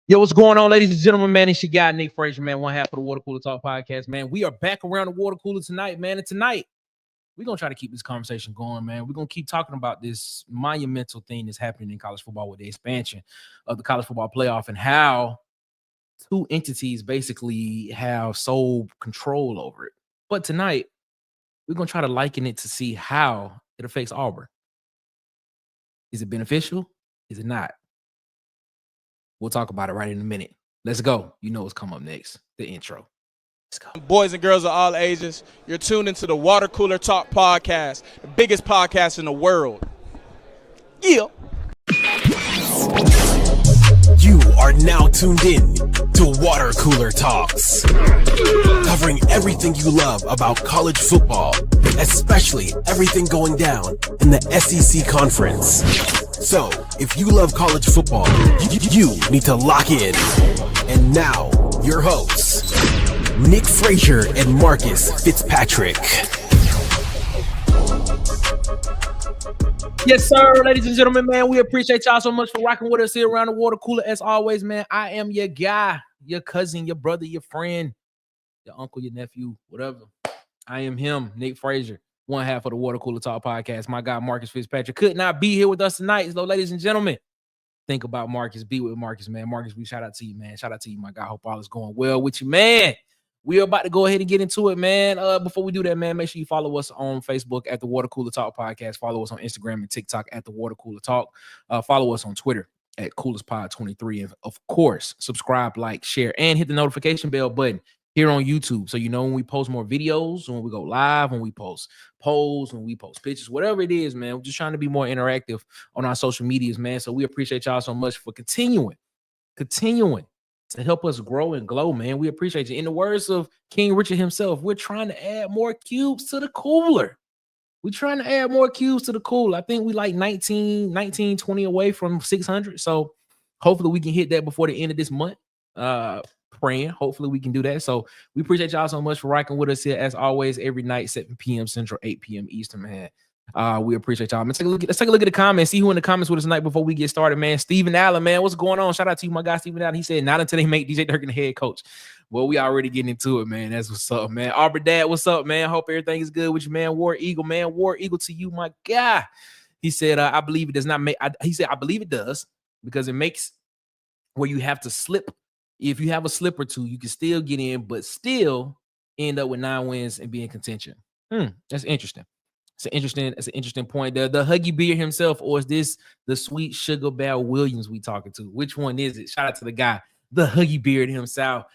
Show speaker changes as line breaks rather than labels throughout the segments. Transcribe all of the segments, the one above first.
Yo, what's going on, ladies and gentlemen, man? It's your guy, Nick Frazier, man, one half of the Water Cooler Talk podcast, man. We are back around the water cooler tonight, man. And tonight, we're going to try to keep this conversation going, man. We're going to keep talking about this monumental thing that's happening in college football with the expansion of the college football playoff and how two entities basically have sole control over it. But tonight, we're going to try to liken it to see how it affects Auburn. Is it beneficial? Is it not? We'll talk about it right in a minute. Let's go. You know what's coming up next. The intro. Let's go.
Boys and girls of all ages, you're tuned into the Water Cooler Talk podcast, the biggest podcast in the world. Yeah.
You are now tuned in to Water Cooler Talks, covering everything you love about college football, especially everything going down in the SEC conference. So, if you love college football, you need to lock in. And now, your hosts, Nick Frazier and Marcus Fitzpatrick.
Yes, sir, ladies and gentlemen, man. We appreciate y'all so much for rocking with us here around the water cooler. As always, man, I am your guy, your cousin, your brother, your friend, your uncle, your nephew, whatever. I am him, Nick Frazier, one half of the Water Cooler Talk podcast. My guy, Marcus Fitzpatrick, could not be here with us tonight. So, ladies and gentlemen, think about Marcus. Be with Marcus, man. Marcus, we shout out to you, man. Shout out to you, my guy. Hope all is going well with you, man. We are about to go ahead and get into it, man. Before we do that, man, make sure you follow us on Facebook at the Water Cooler Talk Podcast. Follow us on Instagram and TikTok at the Water Cooler Talk. Follow us on Twitter at CoolersPod23. And, of course, subscribe, like, share, and hit the notification bell button here on YouTube. So you know when we post more videos, when we go live, when we post polls, when we post pictures, whatever it is, man. We're just trying to be more interactive on our social medias, man. So we appreciate y'all so much for continuing to help us grow and glow, man. We appreciate you. In the words of King Richard himself, we're trying to add more cubes to the cooler. We're trying to add more cubes to the cooler. I think we like 19, 20 away from 600. So hopefully we can hit that before the end of this month. Praying. Hopefully we can do that. So we appreciate y'all so much for rocking with us here as always every night, 7 p.m. Central, 8 p.m. Eastern, man. We appreciate y'all. Let's take a look at the comments. See who in the comments with us tonight before we get started, man. Steven Allen, man, what's going on? Shout out to you, my guy, Steven Allen. He said, not until they make DJ Durkin the head coach. Well, we already getting into it, man. That's what's up, man. Auburn Dad, what's up, man? Hope everything is good with you, man. War Eagle, man. War Eagle to you, my guy. He said, I believe it does not make. He said, I believe it does because it makes where you have to slip. If you have a slip or two, you can still get in, but still end up with 9 wins and be in contention. That's interesting. It's an interesting point. The Huggy Beard himself, or is this the sweet Sugar Bear Williams we talking to? Which one is it? Shout out to the guy, the Huggy Beard himself,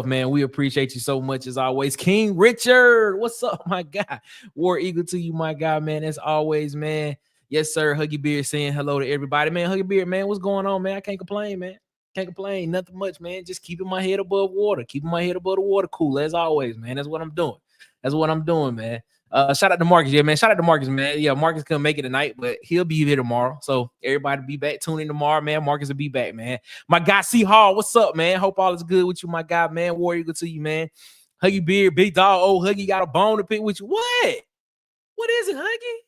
man. We appreciate you so much as always. King Richard, what's up, my guy? War Eagle to you, my guy, man. As always, man. Yes, sir. Huggy Beard saying hello to everybody, man. Huggy Beard, man. What's going on, man? I can't complain, man. Can't complain. Nothing much, man. Just keeping my head above water. Keeping my head above the water cooler, as always, man. That's what I'm doing. Man. Shout out to Marcus. Yeah, man. Shout out to Marcus, man. Yeah, Marcus couldn't make it tonight, but he'll be here tomorrow. So everybody be back. Tune in tomorrow, man. Marcus will be back, man. My guy, C. Hall, what's up, man? Hope all is good with you, my guy, man. Warrior, good to you, man. Huggy Beard, big dog. Oh, Huggy got a bone to pick with you. What? What is it, Huggy?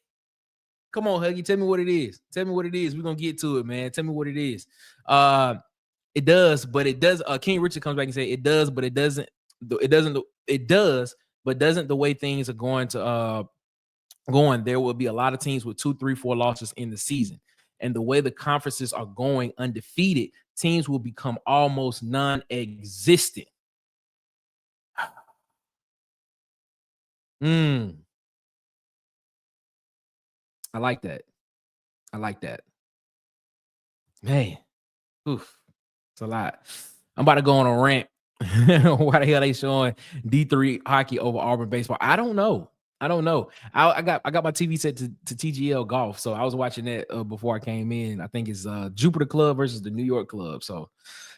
Come on, Huggy. Tell me what it is. We're going to get to it, man. Tell me what it is. It does, but it does. King Richard comes back and says it does, but it doesn't. It does, but doesn't the way things are going to there will be a lot of teams with 2, 3, 4 losses in the season. And the way the conferences are going undefeated, teams will become almost non-existent. I like that. Man. Oof. It's a lot. I'm about to go on a rant. Why the hell they showing D3 hockey over Auburn baseball? I don't know. I got my TV set to TGL golf, so I was watching that before I came in. I think it's Jupiter Club versus the New York Club. So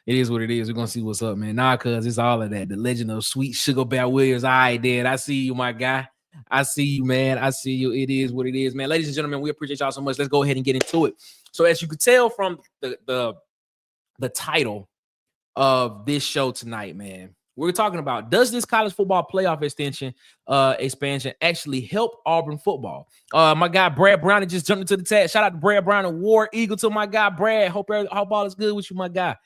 it is what it is. We're gonna see what's up, man. Nah, cuz it's all of that. The legend of Sweet Sugar Bear Williams. All right, Dad. I see you, my guy. I see you, man. I see you. It is what it is, man. Ladies and gentlemen, we appreciate y'all so much. Let's go ahead and get into it. So as you could tell from the title of this show tonight, man, we're talking about, does this college football playoff expansion actually help Auburn football? My guy Brad Brown just jumped into the chat. Shout out to Brad Brown and War Eagle to my guy Brad. Hope all is good with you, my guy.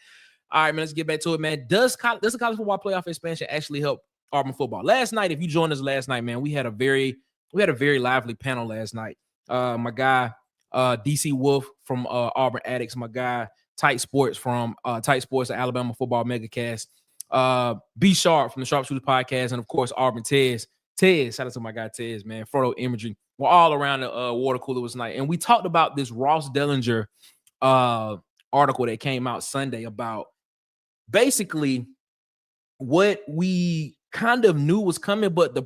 All right, man, let's get back to it, man. Does the college football playoff expansion actually help Auburn football? Last night, if you joined us last night, man, we had a very lively panel last night. My guy, DC Wolf from Auburn Addicts, my guy, Tight Sports from Tight Sports, the Alabama Football Megacast, B Sharp from the Sharpshooters Podcast, and of course Auburn Tez. Shout out to my guy Tez, man. Photo imagery. We're all around the water cooler was night, and we talked about this Ross Dellinger article that came out Sunday about basically what we kind of knew was coming, but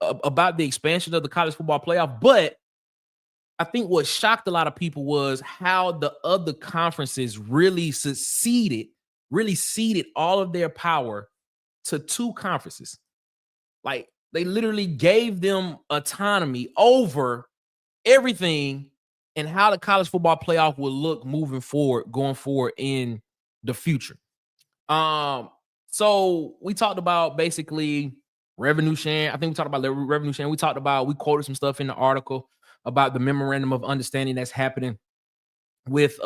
about the expansion of the college football playoff. But I think what shocked a lot of people was how the other conferences really ceded all of their power to two conferences. Like, they literally gave them autonomy over everything and how the college football playoff will look going forward in the future. So we talked about basically revenue sharing. I think we talked about revenue sharing. We quoted some stuff in the article about the memorandum of understanding that's happening with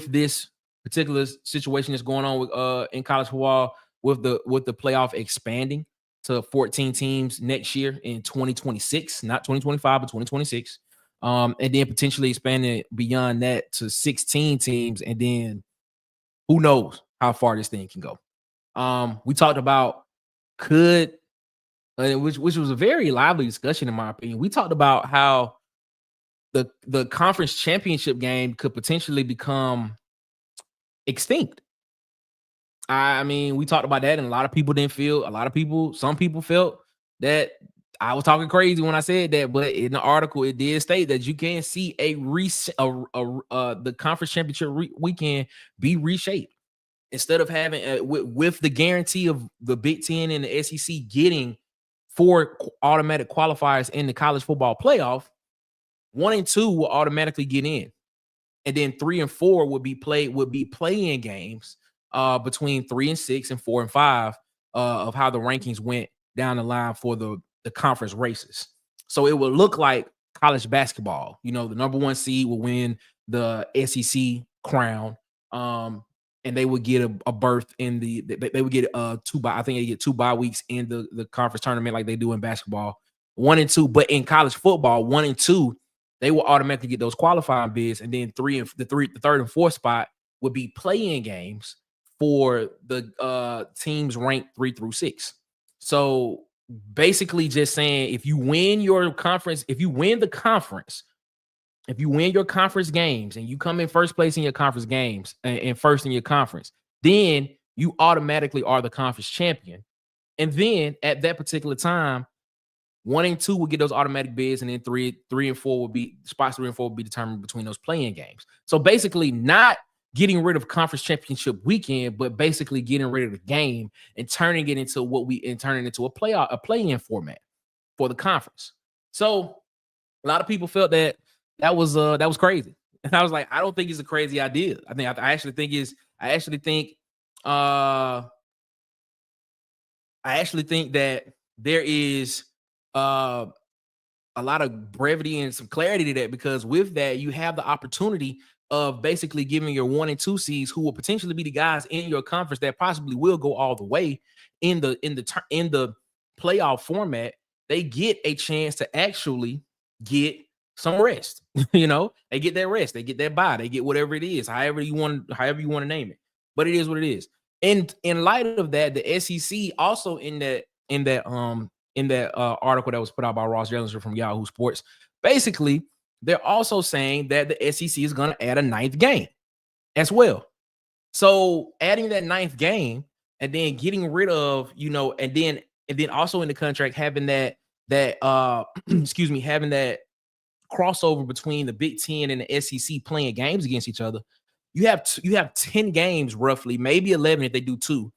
this particular situation that's going on in college football with the playoff expanding to 14 teams next year in 2026, not 2025, but 2026. And then potentially expanding beyond that to 16 teams, and then who knows how far this thing can go. We talked about which was a very lively discussion in my opinion. We talked about how the conference championship game could potentially become extinct. I mean, we talked about that, and some people felt that I was talking crazy when I said that, but in the article it did state that you can see the conference championship weekend be reshaped. Instead of having with the guarantee of the Big Ten and the SEC getting 4 automatic qualifiers in the college football playoff, 1 and 2 will automatically get in, and then 3 and 4 would be playing games between 3 and 6 and 4 and 5 of how the rankings went down the line for the conference races. So it would look like college basketball. The number 1 seed will win the SEC crown, and they would get a berth in they would get 2 bye. I think they get 2 bye weeks in the conference tournament like they do in basketball. 1 and 2, but in college football, 1 and 2, they will automatically get those qualifying bids, and then the third and fourth spot would be playing games for the teams ranked 3 through 6. So basically just saying, if you win your conference games and you come in first place in your conference games and first in your conference, then you automatically are the conference champion. And then at that particular time, 1 and 2 will get those automatic bids, and then 3 and 4 will be determined between those playing games. So basically not getting rid of conference championship weekend, but basically getting rid of the game and turning it into a play-in format for the conference. So a lot of people felt that was crazy. And I was like, I don't think it's a crazy idea. I actually think that there is a lot of brevity and some clarity to that, because with that you have the opportunity of basically giving your 1 and 2 seeds, who will potentially be the guys in your conference that possibly will go all the way in the playoff format, they get a chance to actually get some rest. They get that rest, they get that bye, they get whatever it is, however you want to name it. But it is what it is. And in light of that, the SEC also in that article that was put out by Ross Dellinger from Yahoo Sports, basically they're also saying that the SEC is going to add a 9th game as well. So adding that 9th game and then getting rid of, and then also in the contract having that having that crossover between the Big Ten and the SEC playing games against each other. You have 10 games roughly, maybe 11 if they do 2.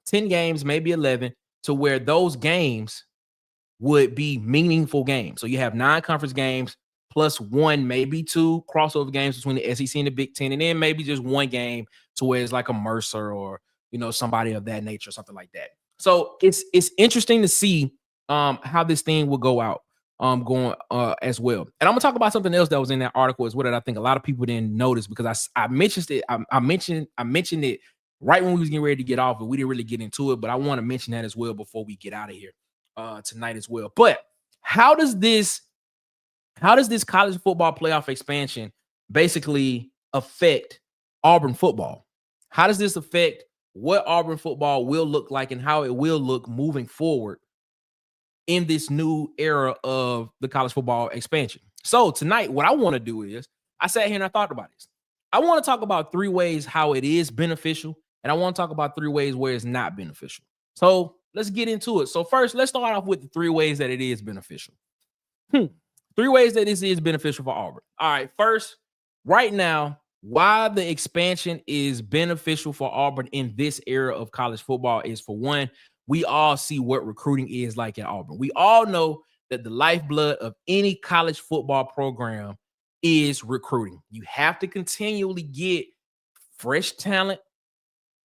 10 games, maybe 11, to where those games would be meaningful games. So you have 9 conference games plus 1, maybe 2 crossover games between the SEC and the Big Ten, and then maybe just 1 game to where it's like a Mercer or somebody of that nature, something like that. So it's interesting to see how this thing will go out. going as well. And I'm gonna talk about something else that was in that article as well that I think a lot of people didn't notice because I mentioned it. I mentioned it right when we was getting ready to get off, but we didn't really get into it. But I want to mention that as well before we get out of here tonight as well. But how does this college football playoff expansion basically affect Auburn football? How does this affect what Auburn football will look like and how it will look moving forward in this new era of the college football expansion? So tonight, what I want to do is I sat here and I thought about this. I want to talk about 3 ways how it is beneficial, and I want to talk about 3 ways where it's not beneficial. So let's get into it. So first, let's start off with the 3 ways that it is beneficial. 3 ways that this is beneficial for Auburn. All right, first, right now, why the expansion is beneficial for Auburn in this era of college football is, for one, we all see what recruiting is like at Auburn. We all know that the lifeblood of any college football program is recruiting. You have to continually get fresh talent,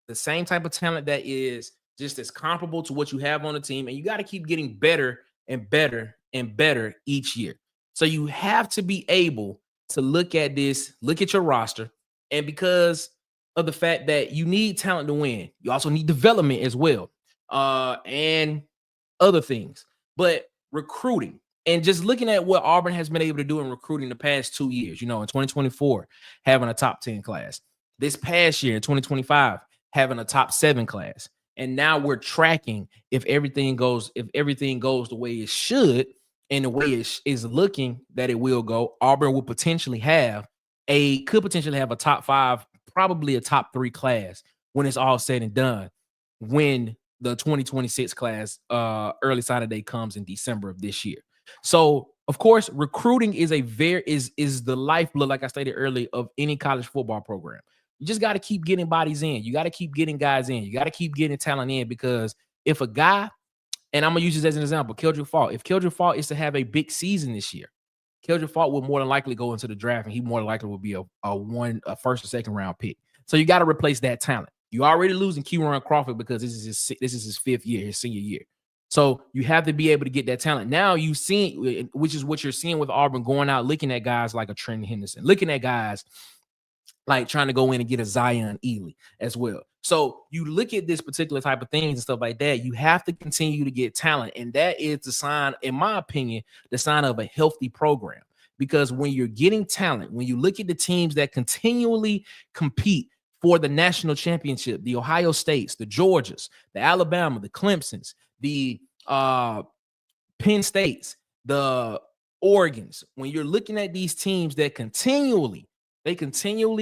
the same type of talent that is just as comparable to what you have on the team, and you got to keep getting better and better and better each year. So you have to be able to look at this, look at your roster, and because of the fact that you need talent to win, you also need development as well, and other things. But recruiting and just looking at what Auburn has been able to do in recruiting the past 2 years, in 2024, having a top 10 class. This past year in 2025, having a top 7 class. And now we're tracking if everything goes the way it should and the way it is looking that it will go. Auburn will potentially have a top 5, probably a top 3 class when it's all said and done, when the 2026 class early signing day comes in December of this year. So of course, recruiting is the lifeblood, like I stated earlier, of any college football program. You just got to keep getting bodies in. You got to keep getting guys in. You got to keep getting talent in, because if a guy, and I'm going to use this as an example, Keldrick Faulk, if Keldrick Faulk is to have a big season this year, Keldrick Faulk will more than likely go into the draft, and he more than likely will be a first or second round pick. So you got to replace that talent. You already losing Kieran Crawford because this is his 5th year, his senior year. So you have to be able to get that talent. Now you've seen, which is what you're seeing with Auburn, going out looking at guys like a Trent Henderson, looking at guys like trying to go in and get a Zion Ely as well. So you look at this particular type of things and stuff like that, you have to continue to get talent. And that is the sign, in my opinion, the sign of a healthy program. Because when you're getting talent, when you look at the teams that continually compete for the national championship, the Ohio States, the Georgias, the Alabama, the Clemsons, the Penn States, the Oregons, when you're looking at these teams that continually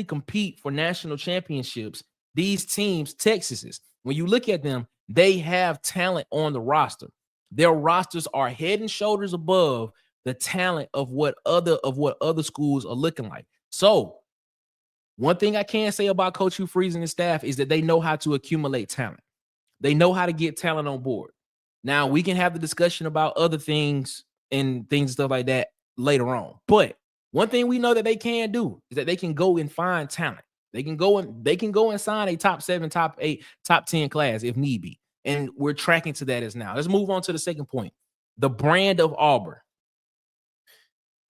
compete for national championships, these teams, Texas's, when you look at them, they have talent on the roster. Their rosters are head and shoulders above the talent of what other schools are looking like. So one thing I can say about Coach Hugh Freeze and his staff is that they know how to accumulate talent. They know how to get talent on board. Now we can have the discussion about other things and stuff like that later on. But one thing we know that they can do is that they can go and find talent. They can go and sign a top 7, top 8, top 10 class if need be. And we're tracking to that as now. Let's move on to the second point. The brand of Auburn.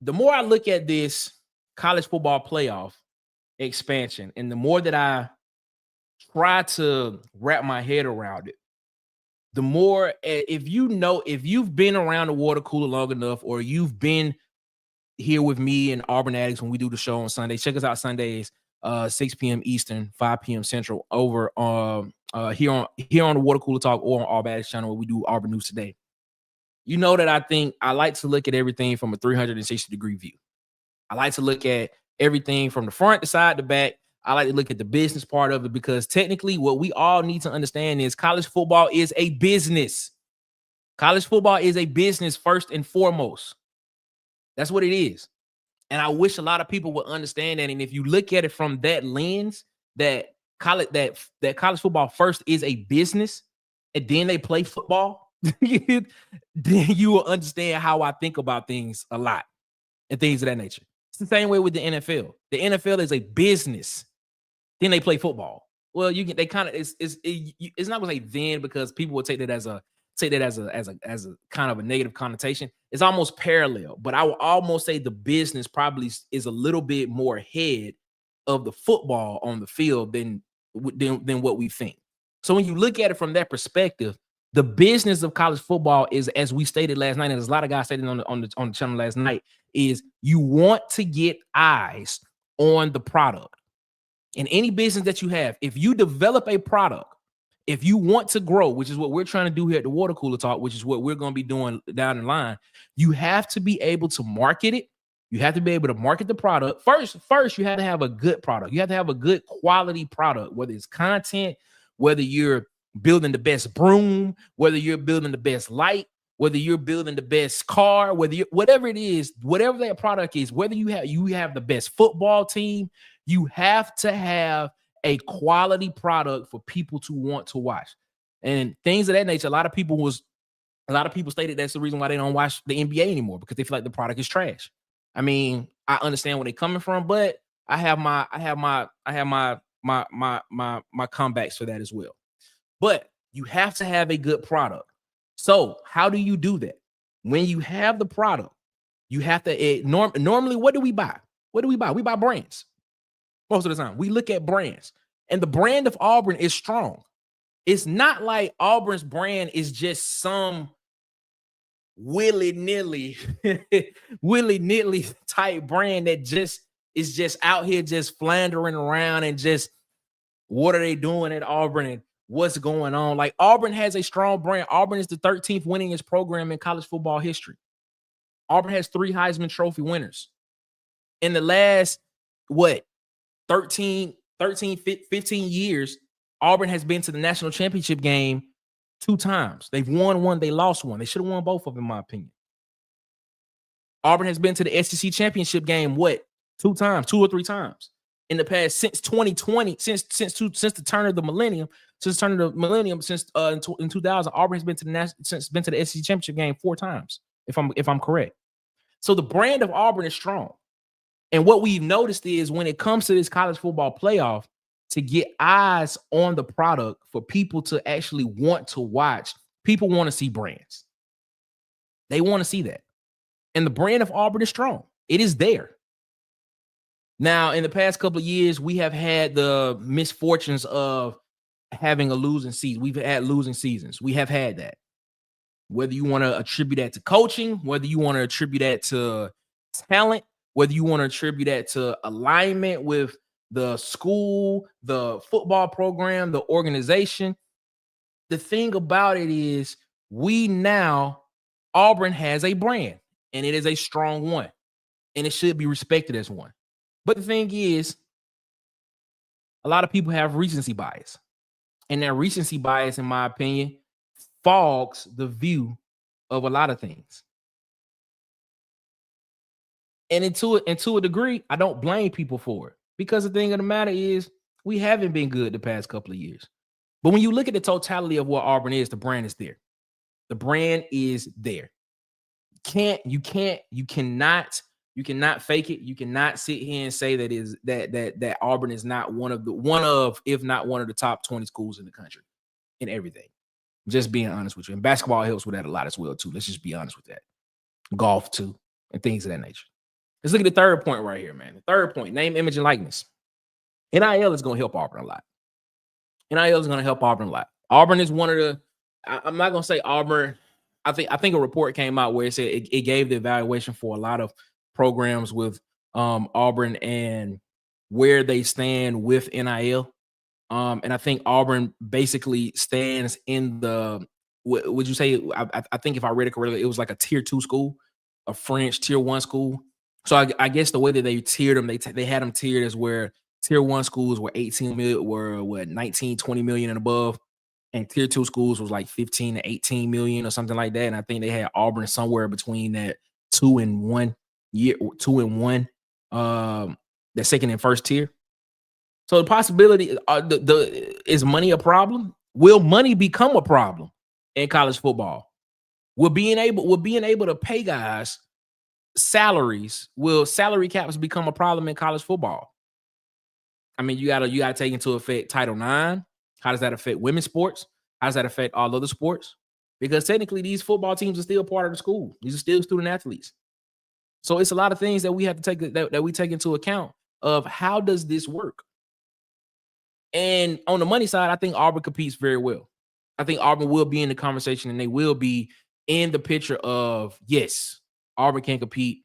The more I look at this college football playoff expansion, and the more that I try to wrap my head around it, the more, if you've been around the water cooler long enough, or you've been here with me and Auburn Addicts when we do the show on Sunday, check us out Sundays, 6 p.m. Eastern, 5 p.m. Central, over here on the Water Cooler Talk or on Auburn Addicts channel where we do Auburn News Today. You know that I like to look at everything from a 360-degree view. I like to look at everything from the front, the side, the back. I like to look at the business part of it, because technically what we all need to understand is college football is a business. College football is a business first and foremost. That's what it is. And I wish a lot of people would understand that. And if you look at it from that lens, that college football first is a business, and then they play football, then you will understand how I think about things a lot and things of that nature. It's the same way with the NFL. The NFL is a business. Then they play football. Well, it's not gonna say then, because people will take that as say that as a kind of a negative connotation. It's almost parallel, but I will almost say the business probably is a little bit more ahead of the football on the field than what we think. So when you look at it from that perspective, the business of college football is, as we stated last night, and there's a lot of guys stated on the channel last night, is you want to get eyes on the product. In any business that you have, if you develop a product, if you want to grow, which is what we're trying to do here at the Water Cooler Talk, which is what we're going to be doing down the line, you have to be able to market it. You have to be able to market the product. First, you have to have a good product. You have to have a good quality product, whether it's content, whether you're building the best broom, whether you're building the best light, whether you're building the best car, whatever it is, whatever that product is, whether you have the best football team, you have to have a quality product for people to want to watch. And things of that nature. A lot of people stated that's the reason why they don't watch the NBA anymore, because they feel like the product is trash. I mean, I understand where they're coming from, but I have my comebacks for that as well. But you have to have a good product. So how do you do that? When you have the product, you have to normally, what do we buy? What do we buy? We buy brands. Most of the time, we look at brands, and the brand of Auburn is strong. It's not like Auburn's brand is just some willy-nilly type brand that just is just out here just floundering around and just what are they doing at Auburn and what's going on. Like, Auburn has a strong brand. Auburn is the 13th winningest program in college football history. Auburn has 3 Heisman Trophy winners. In the last, 15 years, Auburn has been to the national championship game 2 times. They've won one, they lost one. They should have won both of them, in my opinion. Auburn has been to the SEC championship game, 2 times, 2 or 3 times in the past since 2020, since the turn of the millennium, in 2000. Auburn has been to the SEC championship game 4 times, if I'm correct. So the brand of Auburn is strong. And what we've noticed is when it comes to this college football playoff, to get eyes on the product for people to actually want to watch, people want to see brands. They want to see that. And the brand of Auburn is strong. It is there. Now, in the past couple of years, we have had the misfortunes of having a losing season. We've had losing seasons. We have had that. Whether you want to attribute that to coaching, whether you want to attribute that to talent, whether you want to attribute that to alignment with the school, the football program, the organization. The thing about it is Auburn has a brand, and it is a strong one, and it should be respected as one. But the thing is, a lot of people have recency bias, and that recency bias, in my opinion, fogs the view of a lot of things. And to a degree, I don't blame people for it, because the thing of the matter is we haven't been good the past couple of years. But when you look at the totality of what Auburn is, the brand is there. The brand is there. You cannot fake it. You cannot sit here and say that Auburn is not if not one of the top 20 schools in the country in everything. Just being honest with you. And basketball helps with that a lot as well, too. Let's just be honest with that. Golf, too, and things of that nature. Let's look at the third point right here, man. The third point, name, image, and likeness. NIL is going to help Auburn a lot. NIL is going to help Auburn a lot. Auburn is one of the, I'm not going to say Auburn. I think a report came out where it said it gave the evaluation for a lot of programs with Auburn and where they stand with NIL. And I think Auburn basically stands in the, would you say, I think if I read it correctly, it was like a tier 2 school, a French tier 1 school. So I guess the way that they tiered them, they had them tiered as where tier 1 schools were 18 million, were 19, 20 million and above. And tier 2 schools was like 15 to 18 million or something like that. And I think they had Auburn somewhere between that 2 and 1, the second and first tier. So the possibility, is money a problem? Will money become a problem in college football? Will being able to pay guys salaries, will salary caps become a problem in college football? I mean, you gotta take into effect Title IX. How does that affect women's sports? How does that affect all other sports? because technically these football teams are still part of the school. These are still student athletes. So it's a lot of things that we have to take that we take into account of how does this work. And on the money side, I think Auburn competes very well. I think Auburn will be in the conversation and they will be in the picture of, yes, Auburn can compete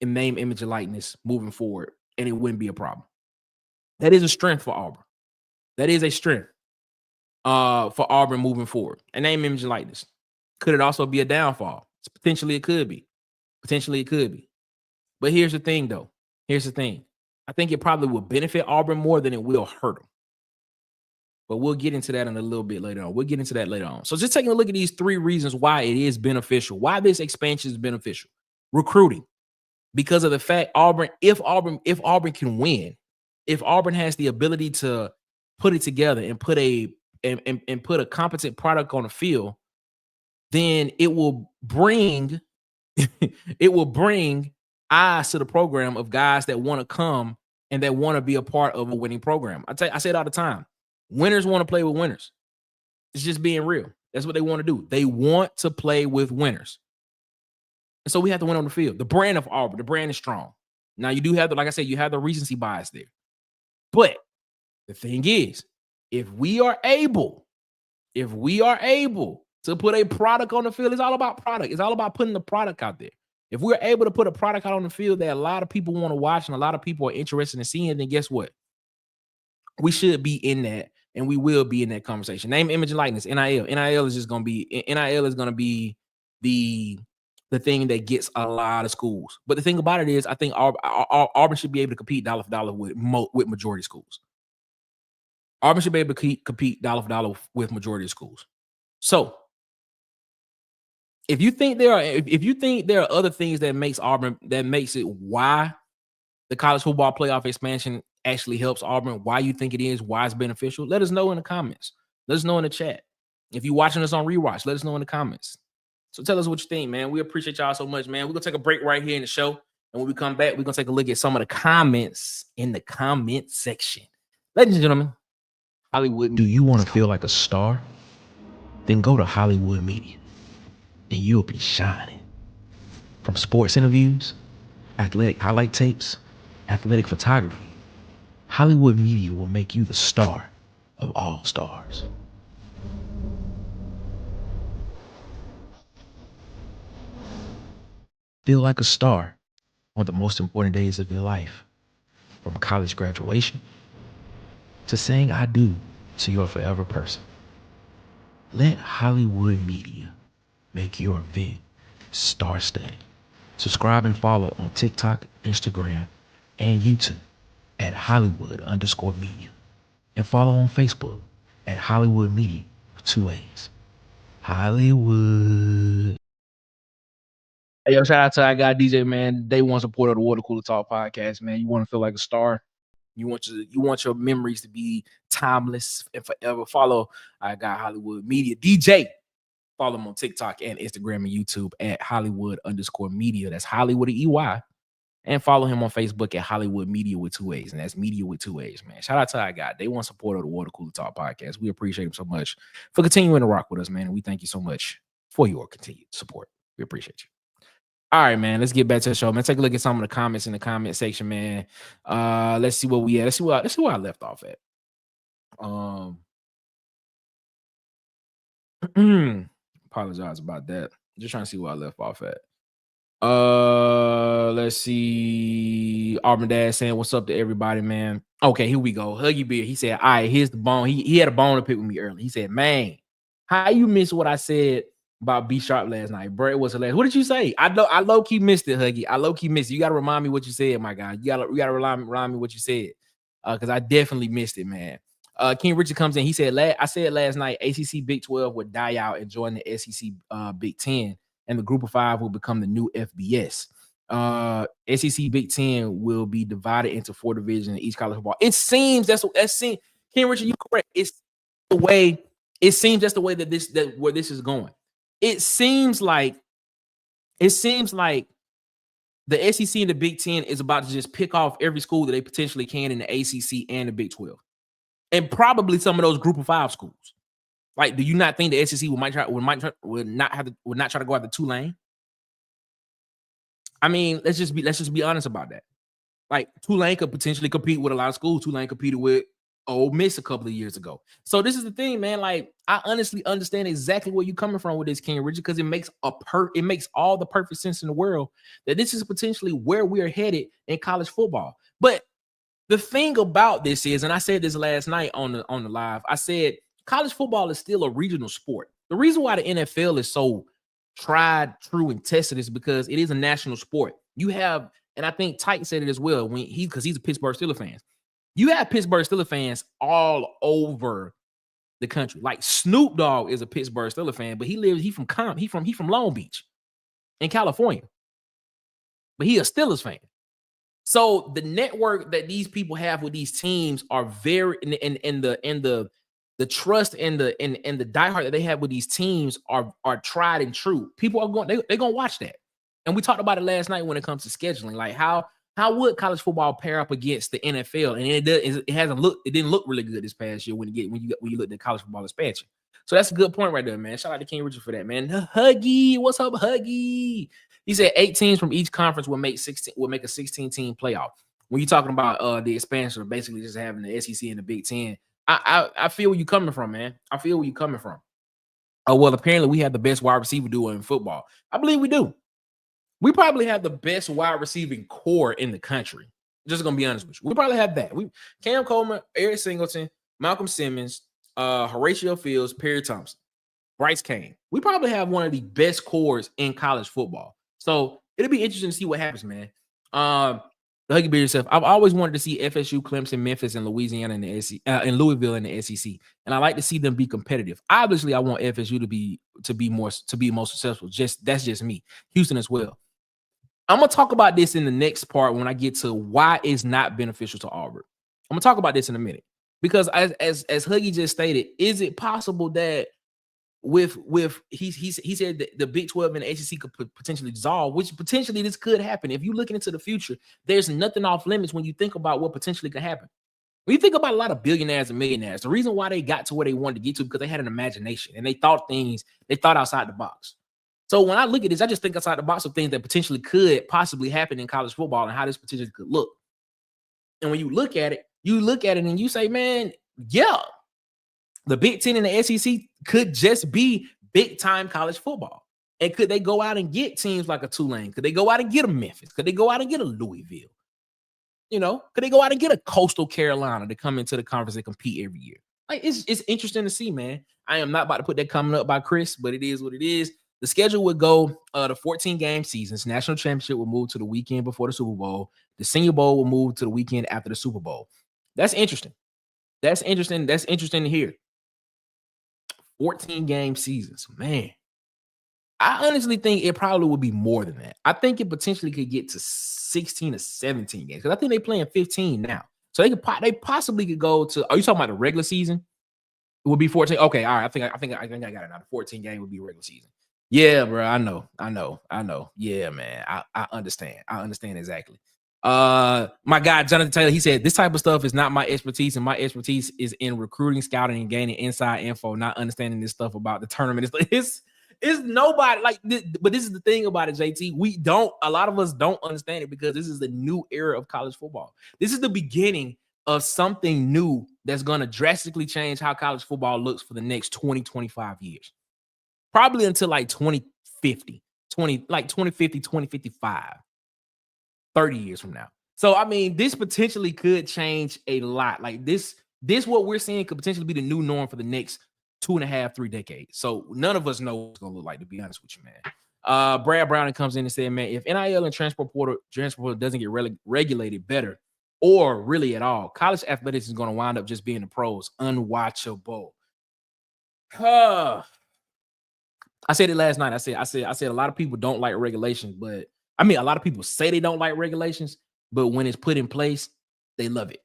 in name, image, and likeness moving forward, and it wouldn't be a problem. That is a strength for Auburn. That is a strength for Auburn moving forward. And name, image, and likeness. Could it also be a downfall? Potentially it could be. Potentially it could be. But here's the thing, though. Here's the thing. I think it probably will benefit Auburn more than it will hurt them. But we'll get into that in a little bit later on. We'll get into that later on. So just taking a look at these 3 reasons why it is beneficial, why this expansion is beneficial. Recruiting. Because of the fact if Auburn can win, if Auburn has the ability to put it together and put a competent product on the field, then it will bring eyes to the program of guys that want to come and that want to be a part of a winning program. I say it all the time. Winners want to play with winners. It's just being real. That's what they want to do. They want to play with winners. And so we have to win on the field. The brand of Auburn, the brand is strong. Now you do have like I said, you have the recency bias there. But the thing is, if we are able to put a product on the field, it's all about product. It's all about putting the product out there. If we're able to put a product out on the field that a lot of people want to watch and a lot of people are interested in seeing, then guess what? We should be in that, and we will be in that conversation. Name, image, and likeness. NIL is just going to be the thing that gets a lot of schools. But the thing about it is, I think Auburn should be able to compete dollar for dollar with majority schools. Auburn should be able to compete dollar for dollar with majority of schools. So if you think there are other things that makes it why the college football playoff expansion actually helps Auburn, why you think it is, why it's beneficial, let us know in the comments. Let us know in the chat. If you're watching us on rewatch, let us know in the comments. So tell us what you think, man. We appreciate y'all so much, man. We're going to take a break right here in the show. And when we come back, we're going to take a look at some of the comments in the comment section. Ladies and gentlemen, Hollywood.
Do you want to feel like a star? Then go to Hollywood Media, and you'll be shining. From sports interviews, athletic highlight tapes, athletic photography, Hollywood Media will make you the star of all stars. Feel like a star on the most important days of your life, from college graduation to saying I do to your forever person. Let Hollywood Media make your event star-studded. Subscribe and follow on TikTok, Instagram, and YouTube at Hollywood_media. And follow on Facebook at Hollywood Media with 2 A's. Hollywood.
Hey, yo, shout out to our guy DJ, man. Day one supporter of the Water Cooler Talk podcast, man. You want to feel like a star. You want your memories to be timeless and forever. Follow our guy Hollywood Media DJ. Follow him on TikTok and Instagram and YouTube at Hollywood_media. That's Hollywood EY. And follow him on Facebook at Hollywood Media with 2 A's. And that's Media with 2 A's, man. Shout out to our guy. Day one supporter of the Water Cooler Talk podcast. We appreciate him so much for continuing to rock with us, man. And we thank you so much for your continued support. We appreciate you. All right, man. Let's get back to the show, man. Take a look at some of the comments in the comment section, man. Let's see what we at. Let's see where I left off at. Apologize about that. Just trying to see where I left off at. Let's see. Auburn Dad saying, "What's up to everybody, man?" Okay, here we go. Huggy Beard. He said, "All right, here's the bone." He had a bone to pick with me early. He said, "Man, how you miss what I said about B Sharp last night, bro? It was hilarious." What did you say? I low key missed it, Huggy. I low key missed it. You gotta remind me what you said, my guy. You gotta remind me what you said, because I definitely missed it, man. King Richard comes in. He said, "I said last night, ACC Big 12 would die out and join the SEC Big 10, and the Group of 5 will become the new FBS. SEC Big 10 will be divided into 4 divisions in each college football." It seems that's King Richard, you correct. It seems that's the way that where this is going. It seems like the SEC and the Big 10 is about to just pick off every school that they potentially can in the ACC and the Big 12. And probably some of those Group of 5 schools. Like, do you not think the SEC would not try to go after Tulane? I mean, let's just be honest about that. Like, Tulane could potentially compete with a lot of schools. Tulane competed with Ole Miss a couple of years ago. So this is the thing, man. Like, I honestly understand exactly where you're coming from with this, King Richard, because it makes all the perfect sense in the world that this is potentially where we are headed in college football. But the thing about this is, and I said this last night on the live, I said college football is still a regional sport. The reason why the NFL is so tried, true, and tested is because it is a national sport. You have, and I think Titan said it as well because he's a Pittsburgh Steelers fan. You have Pittsburgh Steelers fans all over the country. Like Snoop Dogg is a Pittsburgh Steelers fan, but he from Long Beach in California, but he a Steelers fan. So the network that these people have with these teams are very in the trust and the diehard that they have with these teams are tried and true. People are going they're gonna watch that. And we talked about it last night when it comes to scheduling. Like how would college football pair up against the NFL? And it didn't look really good this past year when you looked at college football expansion. So that's a good point right there, man. Shout out to King Richard for that, man. Huggy, what's up, Huggy? He said 8 teams from each conference will make a 16-team playoff. When you're talking about the expansion of basically just having the SEC and the Big Ten, I feel where you're coming from, man. I feel where you're coming from. Oh, well, apparently we have the best wide receiver duo in football. I believe we do. We probably have the best wide receiving core in the country. Just gonna be honest with you. We probably have that. Cam Coleman, Eric Singleton, Malcolm Simmons, Horatio Fields, Perry Thompson, Bryce Kane. We probably have one of the best cores in college football. So it'll be interesting to see what happens, man. The Huggy Beard yourself. I've always wanted to see FSU, Clemson, Memphis, and Louisiana in the SEC, in Louisville in the SEC, and I like to see them be competitive. Obviously, I want FSU to be more successful. That's just me. Houston as well. I'm gonna talk about this in the next part when I get to why it's not beneficial to Auburn. I'm gonna talk about this in a minute because as Huggy just stated, is it possible that he said that the Big 12 and the ACC could potentially dissolve, which potentially this could happen. If you're looking into the future, there's nothing off limits when you think about what potentially could happen. When you think about a lot of billionaires and millionaires, the reason why they got to where they wanted to get to because they had an imagination and they thought outside the box. So when I look at this, I just think outside the box of things that potentially could possibly happen in college football and how this potentially could look. And when you look at it and you say, man, yeah, the Big Ten and the SEC could just be big time college football. And could they go out and get teams like a Tulane? Could they go out and get a Memphis? Could they go out and get a Louisville? Could they go out and get a Coastal Carolina to come into the conference and compete every year? Like it's interesting to see, man. I am not about to put that comment up by Chris, but it is what it is. The schedule would go the 14-game seasons. National championship will move to the weekend before the Super Bowl. The Senior Bowl will move to the weekend after the Super Bowl. That's interesting. That's interesting to hear. 14-game seasons, man. I honestly think it probably would be more than that. I think it potentially could get to 16 or 17 games because I think they're playing 15 now. So they possibly could go to. Are you talking about the regular season? It would be 14. Okay, all right. I think I got it now. The 14 game would be regular season. Yeah, bro. I know. Yeah, man. I understand. I understand exactly. My guy Jonathan Taylor, he said this type of stuff is not my expertise, and my expertise is in recruiting, scouting, and gaining inside info, not understanding this stuff about the tournament. It's nobody like this, but this is the thing about it, JT. A lot of us don't understand it because this is the new era of college football. This is the beginning of something new that's going to drastically change how college football looks for the next 20, 25 years. Probably until like 2050, 2055, 30 years from now. So, I mean, this potentially could change a lot. Like this what we're seeing could potentially be the new norm for the next 2.5, 3 decades. So none of us know what it's going to look like, to be honest with you, man. Brad Browning comes in and said, man, if NIL and transfer portal doesn't get regulated better or really at all, college athletics is going to wind up just being the pros. Unwatchable. I said it last night. I said a lot of people don't like regulations, but I mean, a lot of people say they don't like regulations, but when it's put in place, they love it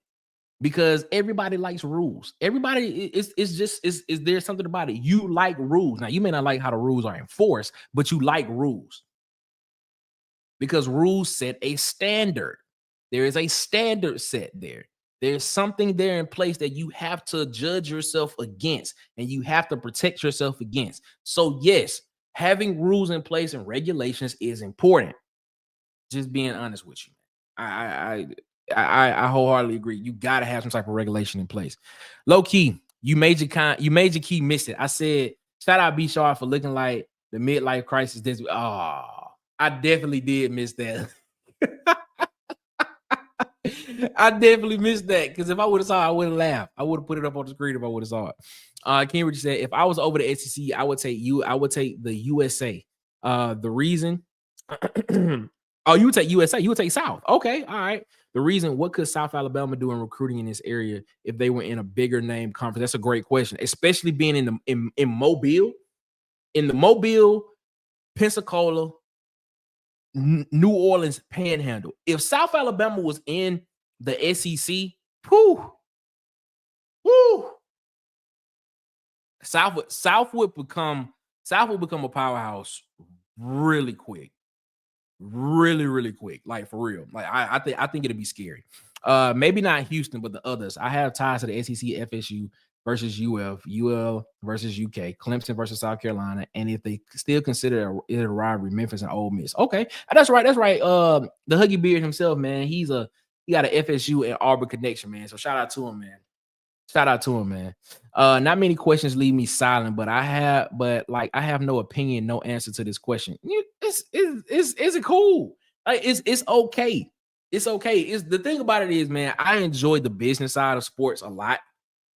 because everybody likes rules. Everybody is there something about it. You like rules. Now, you may not like how the rules are enforced, but you like rules because rules set a standard. There is a standard set there. There's something there in place that you have to judge yourself against, and you have to protect yourself against. So yes, having rules in place and regulations is important. Just being honest with you. I wholeheartedly agree. You gotta have some type of regulation in place. Low key, you major key missed it. I said, shout out B Sharp for looking like the midlife crisis. This I definitely did miss that. I definitely missed that because if I would have saw it, I would have laughed. I would have put it up on the screen if I would have saw it. King Richard said, if I was over the SEC, I would take the USA. The reason oh, you would take USA, you would take South. Okay, all right. The reason, what could South Alabama do in recruiting in this area if they were in a bigger name conference? That's a great question, especially being in Mobile, Pensacola, New Orleans Panhandle. If South Alabama was in the SEC, whoo, South would become a powerhouse really quick. Really quick, like for real. Like I think it'd be scary. Maybe not Houston, but the others. I have ties to the SEC, FSU versus UF, UL versus UK, Clemson versus South Carolina, and if they still consider it a rivalry, Memphis and Ole Miss. Okay, that's right. The Huggy Beard himself, man. He got an FSU and Auburn connection, man. So shout out to him, man. Not many questions leave me silent, but I have no opinion, no answer to this question. Is it cool? Like it's okay. It's okay. The thing about it is, man, I enjoy the business side of sports a lot.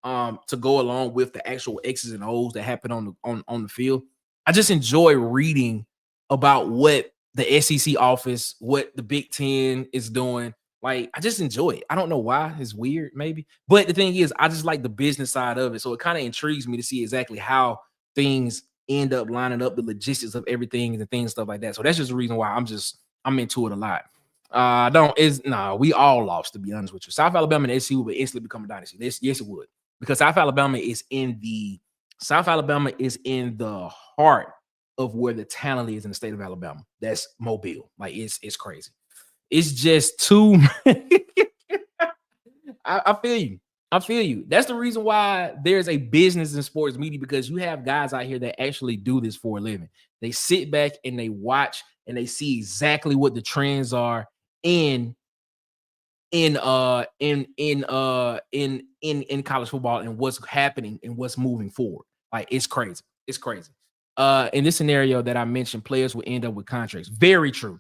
To go along with the actual X's and O's that happen on the field. I just enjoy reading about what the SEC office, what the Big Ten is doing. Like, I just enjoy it. I don't know why. It's weird, maybe. But the thing is, I just like the business side of it. So it kind of intrigues me to see exactly how things end up lining up, the logistics of everything and things, stuff like that. So that's just the reason why I'm into it a lot. We all lost, to be honest with you. South Alabama and SC would instantly become a dynasty. Yes, it would. Because South Alabama is in the heart of where the talent is in the state of Alabama. That's Mobile. Like it's crazy. It's just too. I feel you. That's the reason why there's a business in sports media, because you have guys out here that actually do this for a living. They sit back and they watch and they see exactly what the trends are in college football and what's happening and what's moving forward. Like it's crazy. In this scenario that I mentioned, players will end up with contracts. Very true.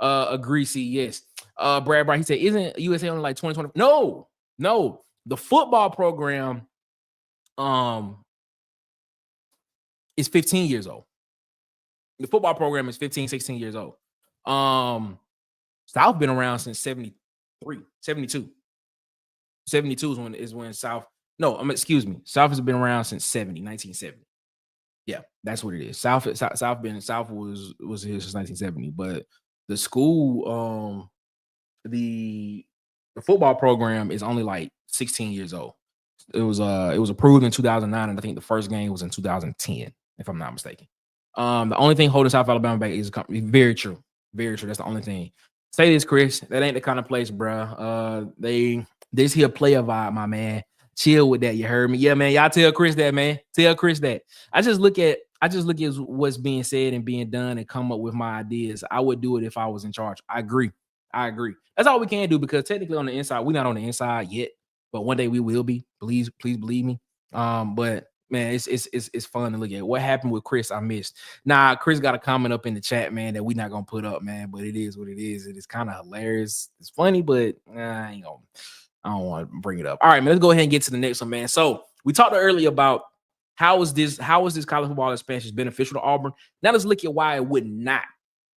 Agree. See, yes. Brad Brown, he said, isn't USA only like 2020? No. The football program is 15 years old. The football program is 15, 16 years old. South been around since 73, 72. 72 is when South. No, excuse me. South has been around since 1970. Yeah, that's what it is. South was here since 1970, but the school, the football program is only like 16 years old. It was approved in 2009, and I think the first game was in 2010, if I'm not mistaken. The only thing holding South Alabama back is very true. Very true. That's the only thing. Say this, Chris. That ain't the kind of place, bro. This here player vibe, my man. Chill with that. You heard me? Yeah, man. Y'all tell Chris that, man. Tell Chris that. I just look at what's being said and being done and come up with my ideas. I would do it if I was in charge. I agree. That's all we can do, because technically on the inside, we're not on the inside yet, but one day we will be. Please believe me. But man, it's fun to look at. What happened with Chris? I missed. Nah, Chris got a comment up in the chat, man, that we're not gonna put up, man. But it is what it is. It is kind of hilarious. It's funny, but I don't want to bring it up. All right, man. Let's go ahead and get to the next one, man. So we talked earlier about how is this college football expansion beneficial to Auburn. Now let's look at why it would not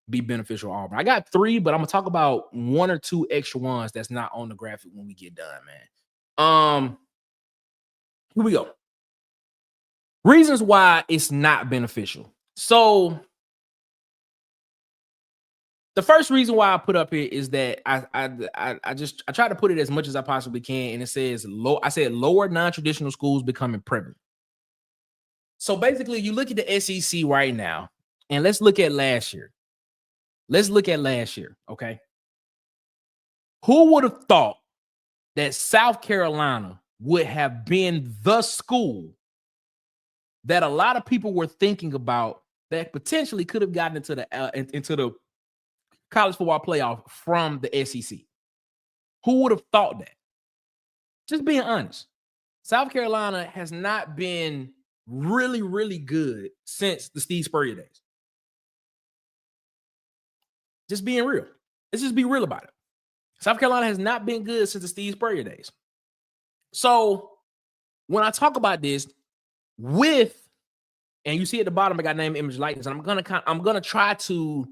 be beneficial to Auburn. I got 3, but I'm gonna talk about 1 or 2 extra ones that's not on the graphic when we get done, man. Here we go. Reasons why it's not beneficial. So the first reason why I put up here is that I try to put it as much as I possibly can, and it says lower non-traditional schools becoming prevalent. So basically, you look at the SEC right now, and let's look at last year. Okay. Who would have thought that South Carolina would have been the school that a lot of people were thinking about that potentially could have gotten into the college football playoff from the SEC? Who would have thought that? Just being honest. South Carolina has not been really, really good since the Steve Spurrier days. Just being real. Let's just be real about it. South Carolina has not been good since the Steve Spurrier days. So when I talk about this and you see at the bottom, I got name, image, likeness, and I'm gonna try to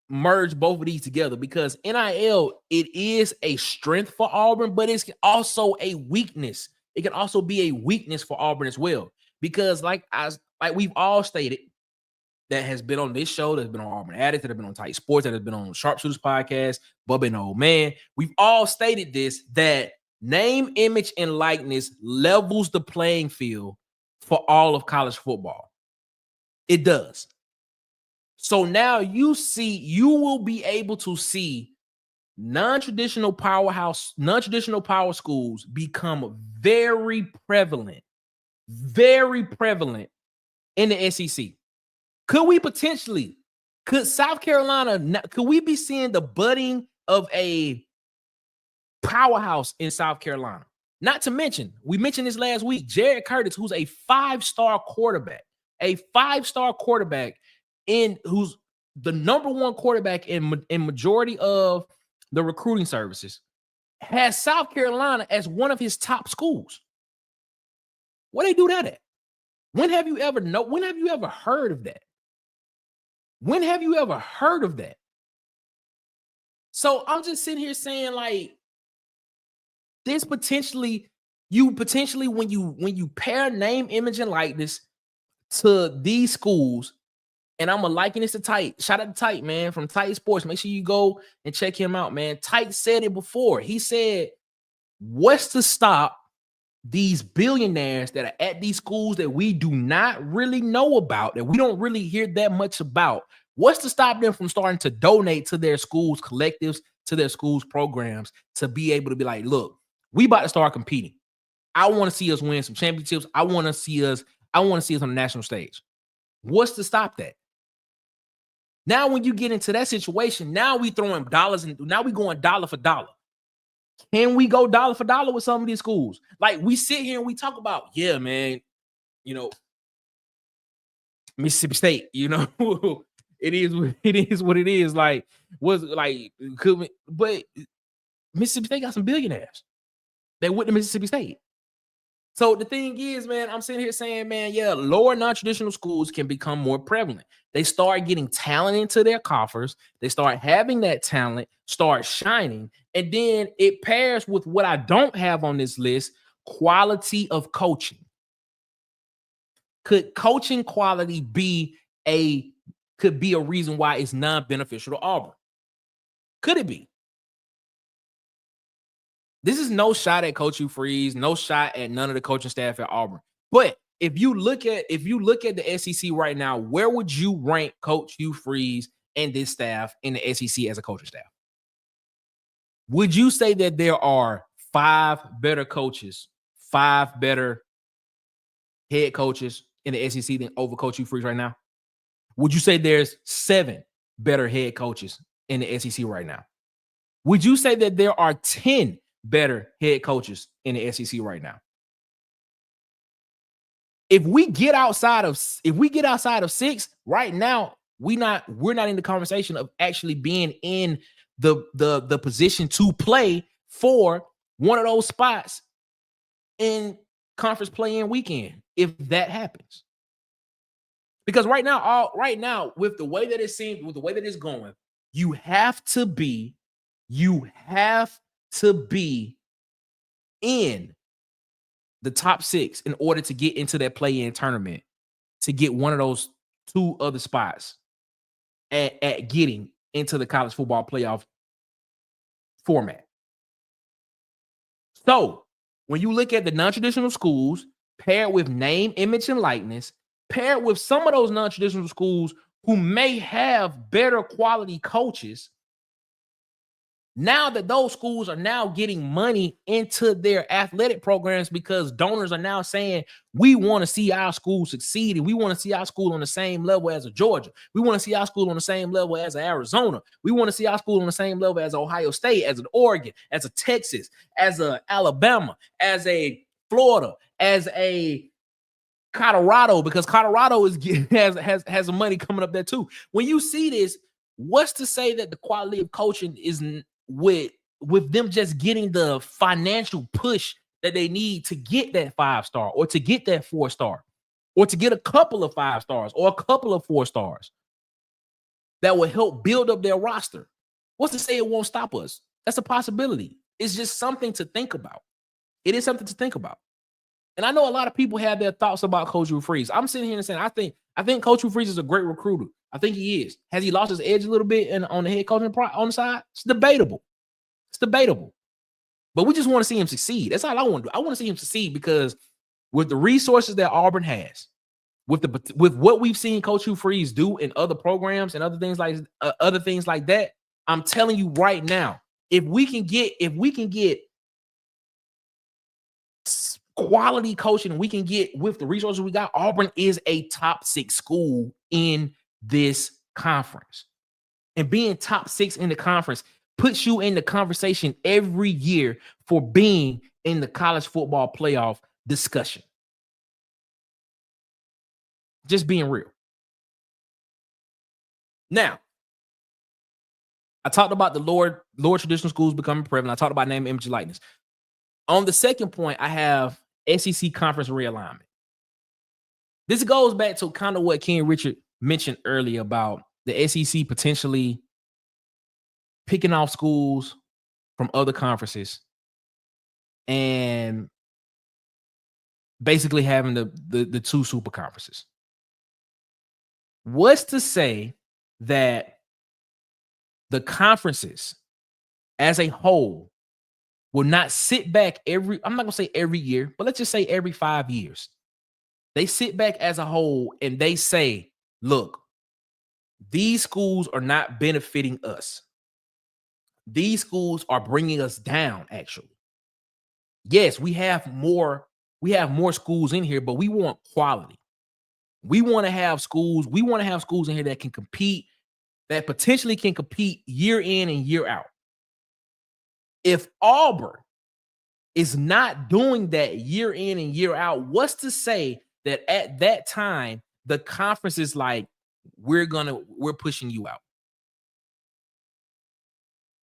merge both of these together because NIL, it is a strength for Auburn, but it's also a weakness. It can also be a weakness for Auburn as well. Because like we've all stated, that has been on this show, that's been on Auburn Addicts, that have been on Tight Sports, that has been on Sharpshooters Podcast, Bubba and Old Man. We've all stated this, that name, image, and likeness levels the playing field for all of college football. It does. So now you will be able to see non-traditional power schools become very prevalent in the SEC. Could South Carolina, could we be seeing the budding of a powerhouse in South Carolina? Not to mention, we mentioned this last week, Jared Curtis, who's a five-star quarterback, who's the number one quarterback in majority of the recruiting services, has South Carolina as one of his top schools. Where they do that at? When have you ever heard of that? When have you ever heard of that? So I'm just sitting here saying, like, this potentially, when you pair name, image, and likeness to these schools, and I'm gonna liken this to Tight. Shout out to Tight, man, from Tight Sports. Make sure you go and check him out, man. Tight said it before. He said, what's to stop these billionaires that are at these schools that we do not really know about, that we don't really hear that much about? What's to stop them from starting to donate to their schools' collectives, to their schools' programs, to be able to be like, look, we about to start competing. I want to see us win some championships. I want to see us on the national stage. What's to stop that? Now, when you get into that situation, now we throwing dollars, and now we going dollar for dollar. Can we go dollar for dollar with some of these schools? Like, we sit here and we talk about, yeah, man, Mississippi State, it is what it is. Like, but Mississippi State got some billionaires that went to Mississippi State. So the thing is, man, I'm sitting here saying, man, yeah, lower non-traditional schools can become more prevalent. They start getting talent into their coffers. They start having that talent, start shining. And then it pairs with what I don't have on this list, quality of coaching. Could coaching quality be a reason why it's non-beneficial to Auburn? Could it be? This is no shot at Coach Hugh Freeze, no shot at none of the coaching staff at Auburn. But if you look at the SEC right now, where would you rank Coach Hugh Freeze and this staff in the SEC as a coaching staff? Would you say that there are 5 better coaches, 5 better head coaches in the SEC than over Coach Hugh Freeze right now? Would you say there's 7 better head coaches in the SEC right now? Would you say that there are 10 better head coaches in the SEC right now? If we get outside of 6 right now, we're not in the conversation of actually being in the position to play for one of those spots in conference play-in weekend, if that happens. Because right now, with the way that it seems, with the way that it's going, you have to be in the top 6 in order to get into that play-in tournament, to get one of those 2 other spots at getting into the college football playoff format. So when you look at the non-traditional schools paired with name, image, and likeness, paired with some of those non-traditional schools who may have better quality coaches, Now that those schools are now getting money into their athletic programs because donors are now saying, we want to see our school succeed and we want to see our school on the same level as a Georgia. We want to see our school on the same level as Arizona. We want to see our school on the same level as Ohio State, as an Oregon, as a Texas, as a Alabama, as a Florida, as a Colorado, because Colorado has some money coming up there too. When you see this, what's to say that the quality of coaching isn't with them just getting the financial push that they need to get that 5-star or to get that 4-star or to get a couple of 5 stars or a couple of 4 stars that will help build up their roster? What's to say it won't stop us? That's a possibility. It's just something to think about. It is something to think about. And I know a lot of people have their thoughts about Coach Drew Freeze. I'm sitting here and saying, I think Coach Drew Freeze is a great recruiter. I think he is. Has he lost his edge a little bit on the head coaching on the side? It's debatable. It's debatable. But we just want to see him succeed. That's all I want to do. I want to see him succeed because with the resources that Auburn has, with what we've seen Coach Drew Freeze do in other programs and other things like that, I'm telling you right now, if we can get quality coaching we can get with the resources we got, Auburn is a top 6 school in this conference. And being top 6 in the conference puts you in the conversation every year for being in the college football playoff discussion. Just being real. Now, I talked about the lower traditional schools becoming prevalent. I talked about name, image, and likeness. On the second point, I have SEC conference realignment. This goes back to kind of what Ken Richard mentioned earlier about the SEC potentially picking off schools from other conferences and basically having the 2 super conferences. What's to say that the conferences as a whole will not sit back I'm not going to say every year, but let's just say every 5 years. They sit back as a whole and they say, look, these schools are not benefiting us. These schools are bringing us down, actually. Yes, we have more schools in here, but we want quality. We want to have schools in here that can compete, that potentially can compete year in and year out. If Auburn is not doing that year in and year out, what's to say that at that time the conference is like, we're pushing you out?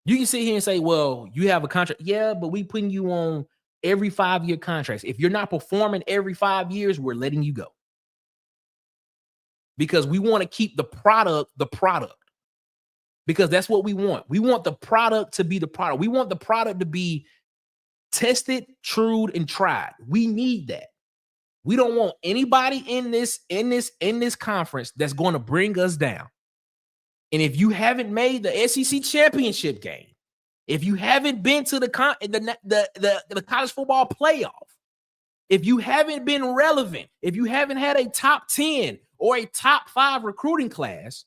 You can sit here and say, well, you have a contract. Yeah, but we putting you on every 5-year contracts. If you're not performing every 5 years, we're letting you go. Because we want to keep the product. Because that's what we want. We want the product to be the product. We want the product to be tested, trued, and tried. We need that. We don't want anybody in this conference that's going to bring us down. And if you haven't made the SEC championship game, if you haven't been to the college football playoff, if you haven't been relevant, if you haven't had a top 10 or a top 5 recruiting class,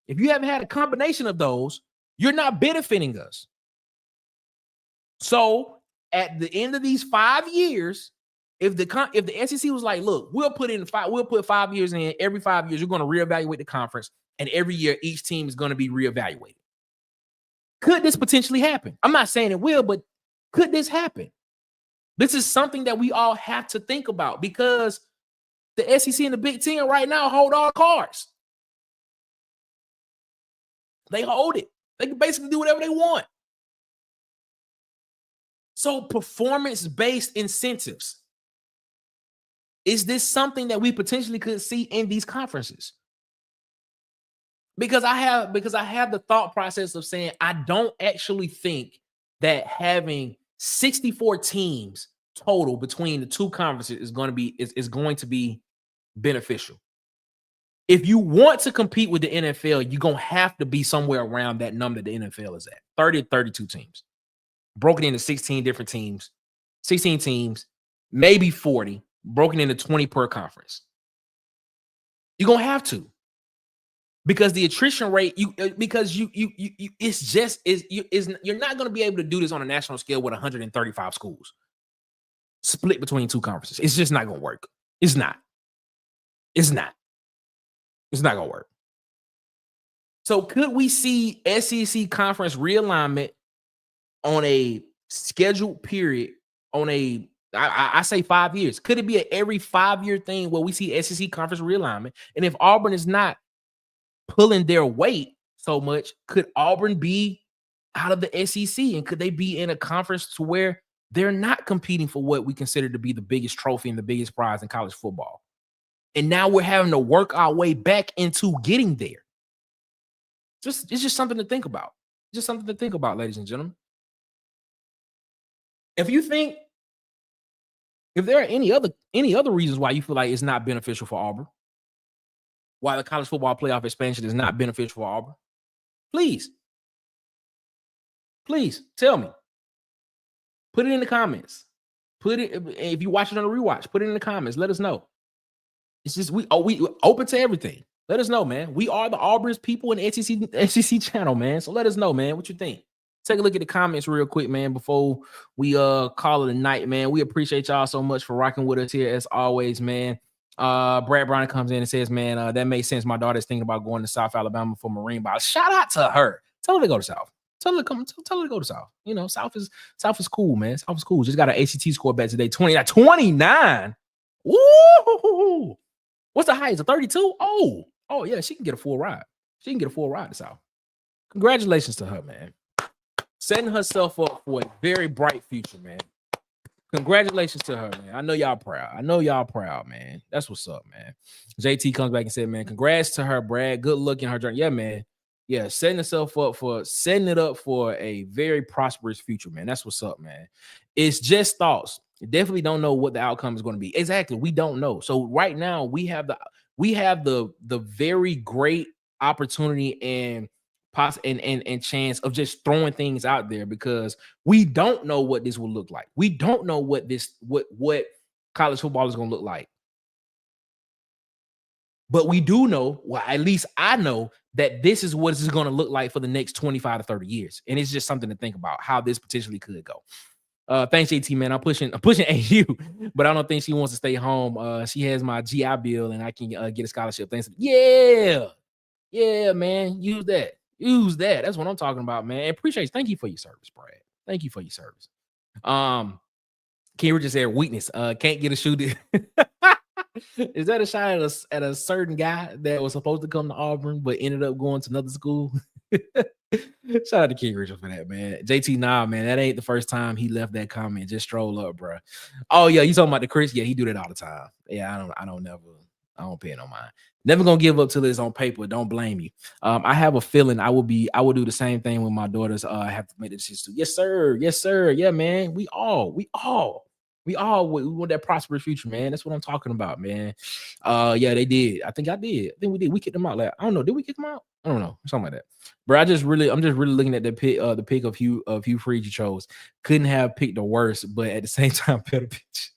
if you haven't had a combination of those, you're not benefiting us. So at the end of these 5 years, if the SEC was like, look, we'll put 5 years in, every 5 years, you're going to reevaluate the conference, and every year each team is going to be reevaluated. Could this potentially happen? I'm not saying it will, but could this happen? This is something that we all have to think about because the SEC and the Big Ten right now hold all cards. They hold it. They can basically do whatever they want. So performance-based incentives. Is this something that we potentially could see in these conferences? Because I have the thought process of saying I don't actually think that having 64 teams total between the 2 conferences is going to be beneficial. If you want to compete with the NFL, you're going to have to be somewhere around that number that the NFL is at, 30 to 32 teams, broken into 16 different teams, 16 teams, maybe 40, broken into 20 per conference. You're going to have to. because the attrition rate, because you're not going to be able to do this on a national scale with 135 schools split between two conferences. It's just not going to work. It's not going to work. So could we see SEC conference realignment on a scheduled period on I say 5 years? Could it be an every 5-year thing where we see SEC conference realignment? And if Auburn is not pulling their weight so much, could Auburn be out of the SEC? And could they be in a conference to where they're not competing for what we consider to be the biggest trophy and the biggest prize in college football? And now we're having to work our way back into getting there. It's just something to think about. Just something to think about, ladies and gentlemen. If there are any other reasons why you feel like it's not beneficial for Auburn, why the college football playoff expansion is not beneficial for Auburn, please tell me. Put it in the comments. If you watch it on a rewatch, put it in the comments. Let us know. It's just we open to everything. Let us know, man. We are the Auburn's people in the SEC channel, man. So let us know, man, what you think. Take a look at the comments real quick, man, before we call it a night, man. We appreciate y'all so much for rocking with us here as always, man. Brad Brown comes in and says, man, that makes sense. My daughter's thinking about going to South Alabama for Marine Ball. Shout out to her. Tell her to go to South. Tell her to go to South. You know, South is cool, man. South is cool. Just got an ACT score back today. 29. Woo! What's the highest? A 32? Oh yeah, she can get a full ride. She can get a full ride to South. Congratulations to her, man. Setting herself up for a very bright future, man. Congratulations to her, man. I know y'all proud, man. That's what's up, man. JT comes back and said, man, congrats to her, Brad. Good luck in her journey. Yeah, man. Yeah, setting it up for a very prosperous future, man. That's what's up, man. It's just thoughts. You definitely don't know what the outcome is going to be. Exactly. We don't know. So right now we have the very great opportunity and chance of just throwing things out there because we don't know what this will look like. We don't know what college football is going to look like. But we do know, well, at least I know that this is what it's going to look like for the next 25 to 30 years. And it's just something to think about how this potentially could go. Thanks, JT, man. I'm pushing AU, but I don't think she wants to stay home. She has my GI Bill and I can get a scholarship. Thanks. Yeah, man. Use that. That's what I'm talking about, man. Appreciate it. Thank you for your service, Brad. Thank you for your service. Kira just said weakness. Can't get a shoot. Is that a shot at a certain guy that was supposed to come to Auburn but ended up going to another school? Shout out to King Richard for that, man. JT, nah, man, that ain't the first time he left that comment. Just stroll up, bro. Oh yeah, you talking about the Chris? Yeah, he do that all the time. Yeah, I don't pay no mind. Never gonna give up till it's on paper. Don't blame you. I have a feeling I will do the same thing when my daughters have to make the decision. Yes, sir. Yeah, man. We want that prosperous future, man. That's what I'm talking about, man. Yeah, they did. I think we did. We kicked them out. Like, I don't know. Did we kick them out? I don't know. Something like that. But I'm just really looking at the pick of Hugh Freeze you chose. Couldn't have picked the worst, but at the same time, better pitch.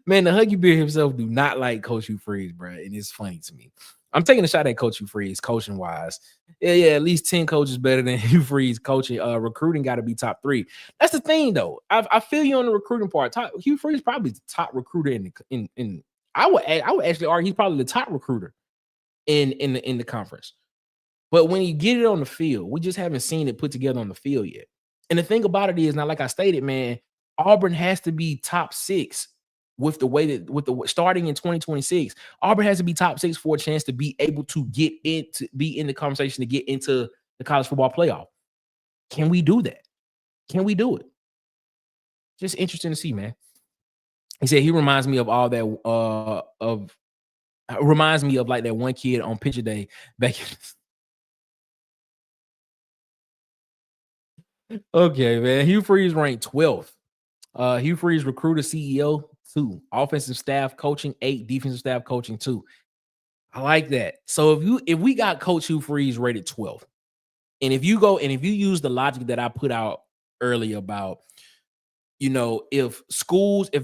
Man, the Huggy Bear himself do not like Coach Hugh Freeze, bro. And it's funny to me. I'm taking a shot at Coach Hugh Freeze, coaching wise. Yeah, at least 10 coaches better than Hugh Freeze coaching. Recruiting got to be top 3. That's the thing, though. I feel you on the recruiting part. Hugh Freeze probably the top recruiter in I would actually argue he's probably the top recruiter in the conference. But when you get it on the field, we just haven't seen it put together on the field yet. And the thing about it is, now, like I stated, man, Auburn has to be top 6 with the starting in 2026. Auburn has to be top 6 for a chance to be able to be in the conversation to get into the college football playoff. Can we do that? Can we do it? Just interesting to see, man. He said he reminds me of all that reminds me of like that one kid on picture day back in. Okay, man. Hugh Freeze ranked 12th. Hugh Freeze recruiter CEO 2, offensive staff coaching 8, defensive staff coaching 2. I like that. So if we got Coach Hugh Freeze rated 12th, and if you use the logic that I put out earlier about you know, if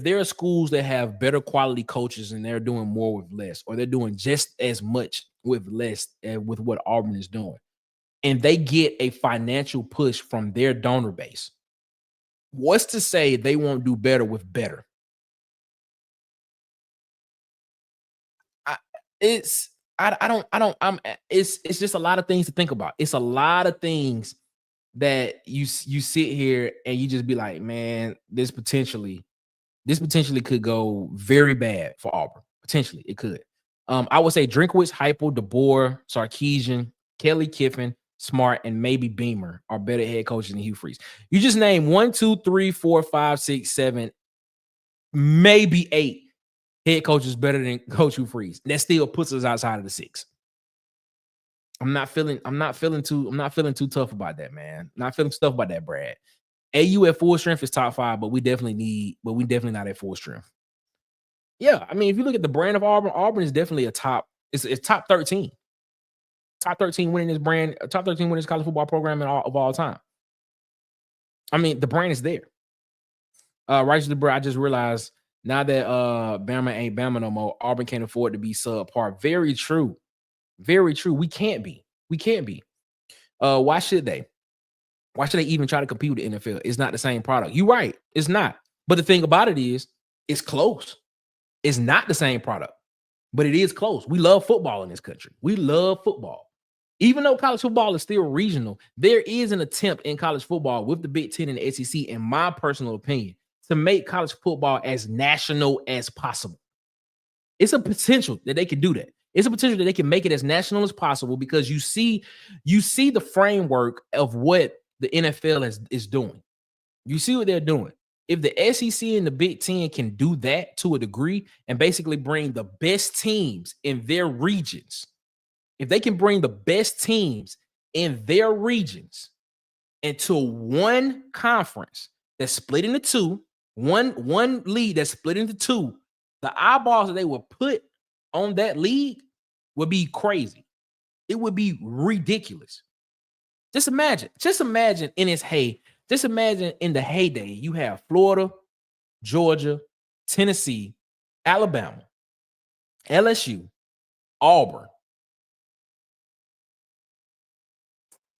there are schools that have better quality coaches and they're doing more with less, or they're doing just as much with less with what Auburn is doing, and they get a financial push from their donor base, what's to say they won't do better with better? It's just a lot of things to think about. It's a lot of things that you sit here and you just be like, man, this potentially could go very bad for Auburn. Potentially, it could. I would say Drinkwitz, Heupel, DeBoer, Sarkisian, Kelly Kiffin, Smart, and maybe Beamer are better head coaches than Hugh Freeze. You just name 1, 2, 3, 4, 5, 6, 7, maybe 8 head coaches better than Coach Hugh Freeze. That still puts us outside of the 6. I'm not feeling too tough about that, man. Not feeling tough about that, Brad. AU at full strength is top 5, but we definitely not at full strength. Yeah, I mean, if you look at the brand of Auburn, Auburn is definitely it's top 13. Top 13 winning this brand, top 13 winning this college football program of all time. I mean, the brand is there. Righteous the I just realized now that Bama ain't Bama no more, Auburn can't afford to be subpar. Very true. Very true. We can't be. Why should they? Why should they even try to compete with the NFL? It's not the same product. You're right. It's not. But the thing about it is, it's close. It's not the same product, but it is close. We love football in this country. We love football. Even though college football is still regional, there is an attempt in college football with the Big Ten and the SEC, in my personal opinion, to make college football as national as possible. It's a potential that they can do that. It's a potential that they can make it as national as possible, because you see the framework of what the NFL is doing. You see what they're doing. If the SEC and the Big Ten can do that to a degree and basically bring the best teams in their regions, if they can bring the best teams in their regions into one conference that's split into two, one league that's split into two, the eyeballs that they would put on that league would be crazy. It would be ridiculous. Just imagine in its just imagine in the heyday, you have Florida, Georgia, Tennessee, Alabama, LSU, Auburn,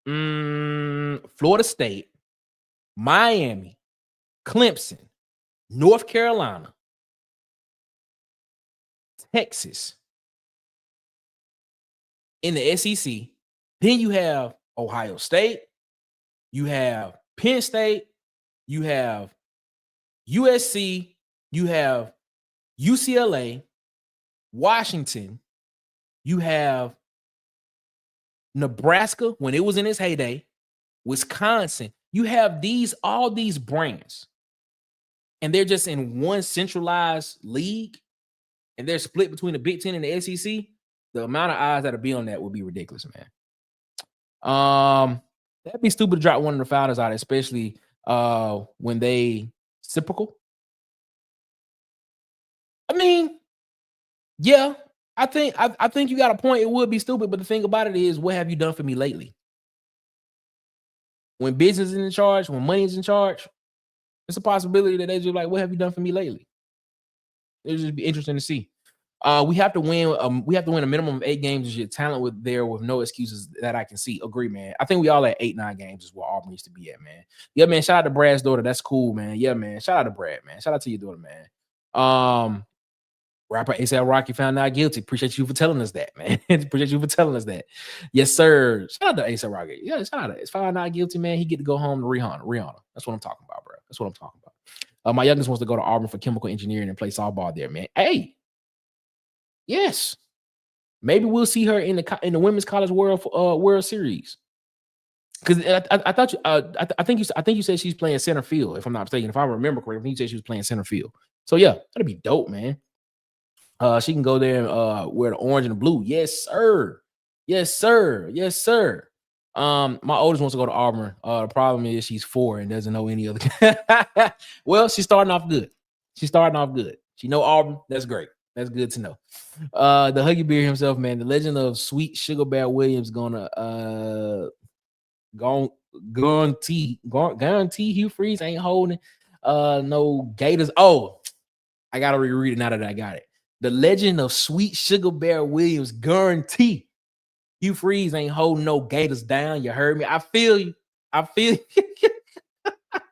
Florida State, Miami, Clemson, North Carolina, Texas in the SEC. Then you have Ohio State, you have Penn State, you have USC, you have UCLA, Washington, you have Nebraska when it was in its heyday, Wisconsin. You have all these brands, and they're just in one centralized league, and they're split between the Big Ten and the SEC. The amount of eyes that'll be on that would be ridiculous, man. That'd be stupid to drop one of the founders out, especially when they reciprocal. I mean, yeah, I think you got a point. It would be stupid, but the thing about it is, what have you done for me lately? When business is in charge, when money is in charge, it's a possibility that they just like, what have you done for me lately? It'll just be interesting to see. We have to win. We have to win a minimum of 8 games. Your talent with no excuses that I can see. Agree, man. I think we all at 8-9 games is where Auburn used to be at, man. Yeah, man. Shout out to Brad's daughter. That's cool, man. Yeah, man. Shout out to Brad, man. Shout out to your daughter, man. Rapper ASAP Rocky found not guilty. Appreciate you for telling us that, man. Appreciate you for telling us that. Yes, sir. Shout out to ASAP Rocky. Yeah, shout out to it's found not guilty, man. He get to go home to Rihanna. That's what I'm talking about, bro. That's what I'm talking about. My youngest wants to go to Auburn for chemical engineering and play softball there, man. Hey. Yes, maybe we'll see her in the Women's College World Series. Because I think you said she's playing center field, if I'm not mistaken. If I remember correctly, you said she was playing center field. So yeah, that'd be dope, man. She can go there and wear the orange and the blue. Yes, sir. Yes, sir. Yes, sir. My oldest wants to go to Auburn. The problem is she's 4 and doesn't know any other. Well, she's starting off good. She know Auburn. That's great. That's good to know. The Huggy Bear himself, man. The legend of Sweet Sugar Bear Williams gonna guarantee Hugh Freeze ain't holding No Gators. Oh, I gotta reread it now that I got it. The Legend of Sweet Sugar Bear Williams guarantee. Hugh Freeze ain't holding no Gators down. You heard me? I feel you. I feel you.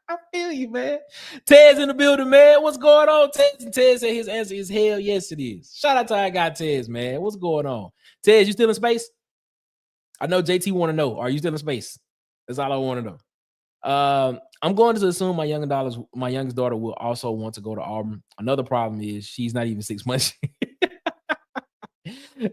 I feel you, man. Ted's in the building, man. What's going on, Ted? And Ted said his answer is hell yes, it is. Shout out to I got Ted's, man. What's going on? Ted, you still in space? I know JT want to know. Are you still in space? That's all I want to know. I'm going to assume my youngest daughter will also want to go to Auburn. Another problem is she's not even 6 months.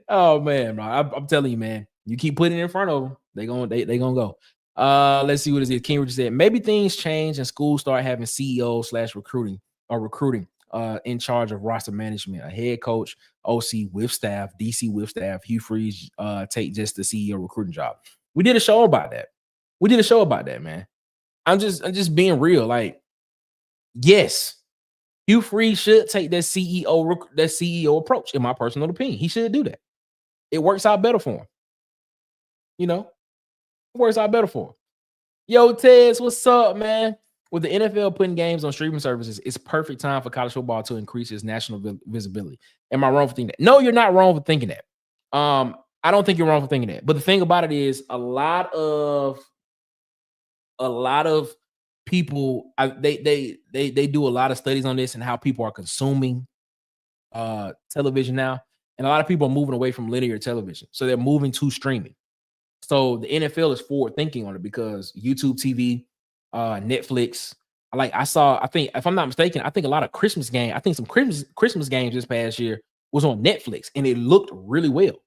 Oh man, bro. I'm telling you, man. You keep putting it in front of them, they gonna go. Let's see what it is. King Richard said maybe things change and schools start having CEOs / recruiting in charge of roster management, a head coach, OC with staff, DC with staff. Hugh Freeze take just the CEO recruiting job. We did a show about that. Man. I'm just being real. Like, yes, Hugh Freeze should take that CEO approach. In my personal opinion, he should do that. It works out better for him. You know, it works out better for him. Yo, Tez, what's up, man? With the NFL putting games on streaming services, it's perfect time for college football to increase its national visibility. Am I wrong for thinking that? No, you're not wrong for thinking that. I don't think you're wrong for thinking that. But the thing about it is, a lot of people, they do a lot of studies on this and how people are consuming television now, and a lot of people are moving away from linear television, so they're moving to streaming. So the NFL is forward thinking on it because YouTube TV, Netflix. I think if I'm not mistaken, I think a lot of some Christmas games this past year was on Netflix, and it looked really well.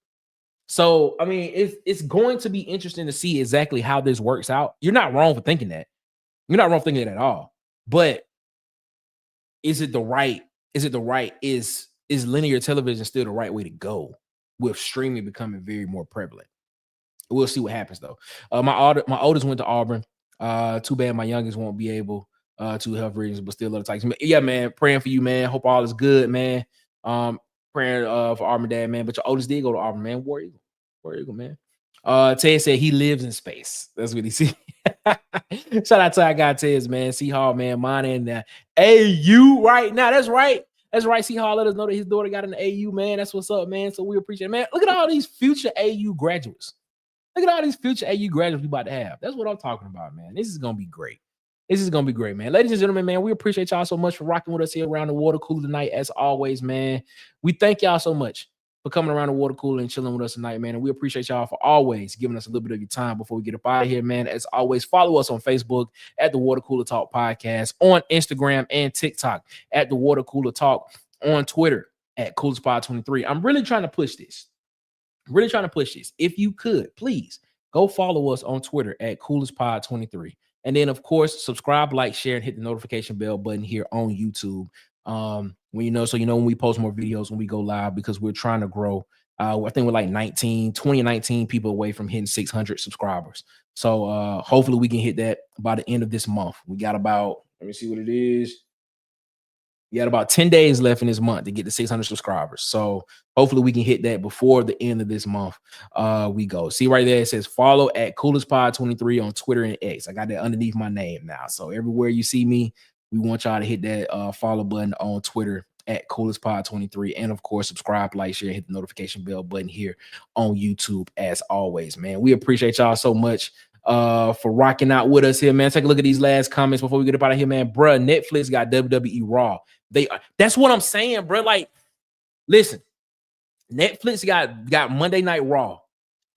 So I mean, it's going to be interesting to see exactly how this works out. You're not wrong for thinking that. You're not wrong for thinking that at all. But is it the right? Is linear television still the right way to go with streaming becoming very more prevalent? We'll see what happens though. My oldest went to Auburn. Too bad my youngest won't be able to health reasons, but still love the Tigers. Yeah, man. Praying for you, man. Hope all is good, man. Praying for Auburn dad, man. But your oldest did go to Auburn, man. War Eagle, man. Ted said he lives in space. That's what he said. Shout out to our guy Tez, man. C Hall, man. Mine in the AU right now. That's right. C Hall let us know that his daughter got an AU, man. That's what's up, man. So we appreciate it, man. Look at all these future AU graduates. Look at all these future AU graduates we about to have. That's what I'm talking about, man. This is gonna be great. Man. Ladies and gentlemen, man, we appreciate y'all so much for rocking with us here around the water cooler tonight. As always, man, we thank y'all so much for coming around the water cooler and chilling with us tonight, man. And we appreciate y'all for always giving us a little bit of your time before we get up out of here, man. As always, follow us on Facebook at the Water Cooler Talk Podcast, on Instagram and TikTok at the Water Cooler Talk, on Twitter at CoolerSpot23. I'm really trying to push this. If you could, please go follow us on Twitter at CoolerSpot23. And then, of course, subscribe, like, share, and hit the notification bell button here on YouTube. When when we post more videos, when we go live, because we're trying to grow. I think we're like 19 people away from hitting 600 subscribers. So hopefully we can hit that by the end of this month. We got about, let me see what it is. We got about 10 days left in this month to get to 600 subscribers. So hopefully we can hit that before the end of this month. We go. See right there, it says follow at CoolerSpot23 on Twitter and X. I got that underneath my name now. So everywhere you see me, we want y'all to hit that follow button on Twitter at CoolerSpot23. And of course, subscribe, like, share, hit the notification bell button here on YouTube as always, man. We appreciate y'all so much for rocking out with us here, man. Take a look at these last comments before we get up out of here, man. Bruh, Netflix got WWE Raw. That's what I'm saying, bro. Like, listen, Netflix got Monday Night Raw,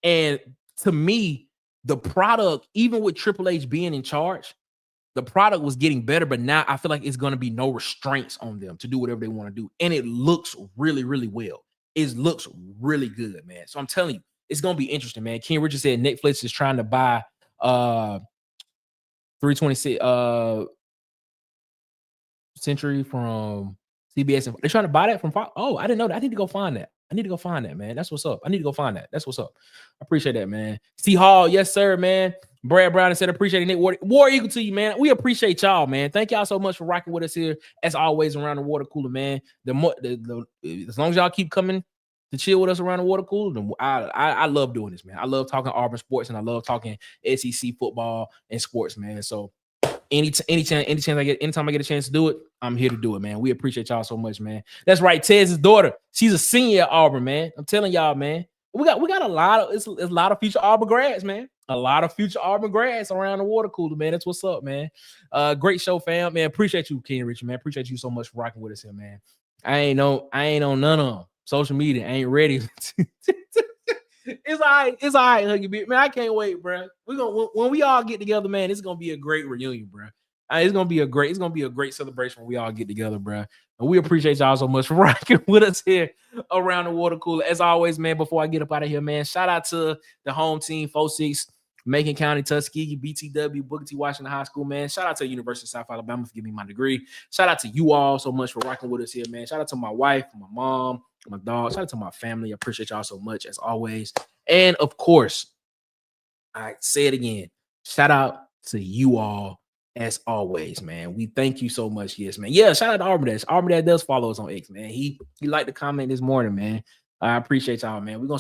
and to me, the product, even with Triple H being in charge, the product was getting better. But now I feel like it's going to be no restraints on them to do whatever they want to do, and it looks really, really well. It looks really good, man. So I'm telling you, it's going to be interesting, man. King Richard said Netflix is trying to buy 326 Century from CBS. They're trying to buy that from Fox. Oh, I didn't know that. I need to go find that. Man. That's what's up. I appreciate that, man. C Hall, yes, sir, man. Brad Brown said, appreciate it. War Eagle to you, man. We appreciate y'all, man. Thank y'all so much for rocking with us here, as always, around the water cooler, man. As long as y'all keep coming to chill with us around the water cooler, I love doing this, man. I love talking Auburn sports, and I love talking SEC football and sports, man. So anytime I get a chance to do it, I'm here to do it, man. We appreciate y'all so much, man. That's right. Tez's daughter, she's a senior at Auburn, man. I'm telling y'all, man. We got a lot of future Auburn grads, man. A lot of future Auburn grads around the water cooler, man. That's what's up, man. Great show, fam, man. Appreciate you, Ken Richard, man. Appreciate you so much for rocking with us here, man. I ain't on none of them. Social media ain't ready. It's all right, Huggy B. Man, I can't wait, bro. When we all get together, man, it's gonna be a great reunion, bro. It's gonna be a great celebration when we all get together, bro. And we appreciate y'all so much for rocking with us here around the water cooler. As always, man, before I get up out of here, man, shout out to the home team, 4-6, Macon County, Tuskegee, BTW, Booker T. Washington High School, man. Shout out to University of South Alabama for giving me my degree. Shout out to you all so much for rocking with us here, man. Shout out to my wife, my mom, my dog. Shout out to my family. I appreciate y'all so much as always. And of course, I say it again. Shout out to you all as always, man. We thank you so much. Yes, man. Yeah, shout out to Auburn Dash. Auburn Dash does follow us on X, man. He liked the comment this morning, man. I appreciate y'all, man. We're gonna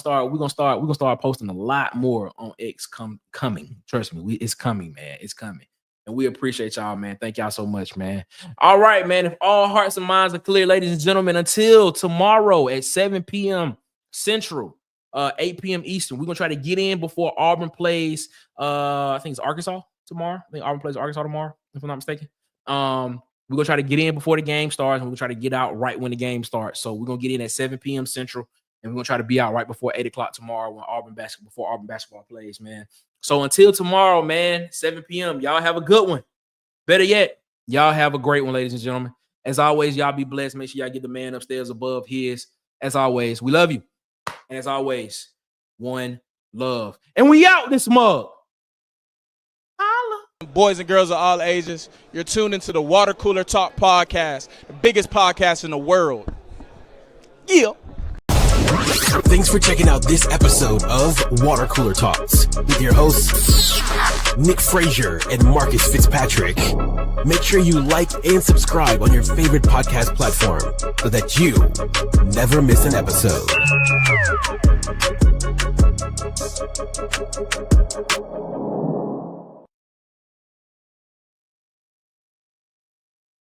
start posting a lot more on X coming. Trust me, it's coming, man. It's coming. And we appreciate y'all, man. Thank y'all so much, man. All right, man. If all hearts and minds are clear, ladies and gentlemen, until tomorrow at 7 p.m. Central, 8 p.m. Eastern, we're gonna try to get in before Auburn plays. I think it's Arkansas tomorrow. I think Auburn plays Arkansas tomorrow, if I'm not mistaken. We're gonna try to get in before the game starts, and we're gonna try to get out right when the game starts. So we're gonna get in at 7 p.m. Central. And we're going to try to be out right before 8 o'clock tomorrow before Auburn basketball plays, man. So until tomorrow, man, 7 p.m., y'all have a good one. Better yet, y'all have a great one, ladies and gentlemen. As always, y'all be blessed. Make sure y'all get the man upstairs above his. As always, we love you. And as always, one love. And we out this mug. Holla.
Boys and girls of all ages, you're tuned into the Water Cooler Talk podcast, the biggest podcast in the world. Yeah.
Thanks for checking out this episode of Water Cooler Talks with your hosts, Nick Frazier and Marcus Fitzpatrick. Make sure you like and subscribe on your favorite podcast platform so that you never miss an episode.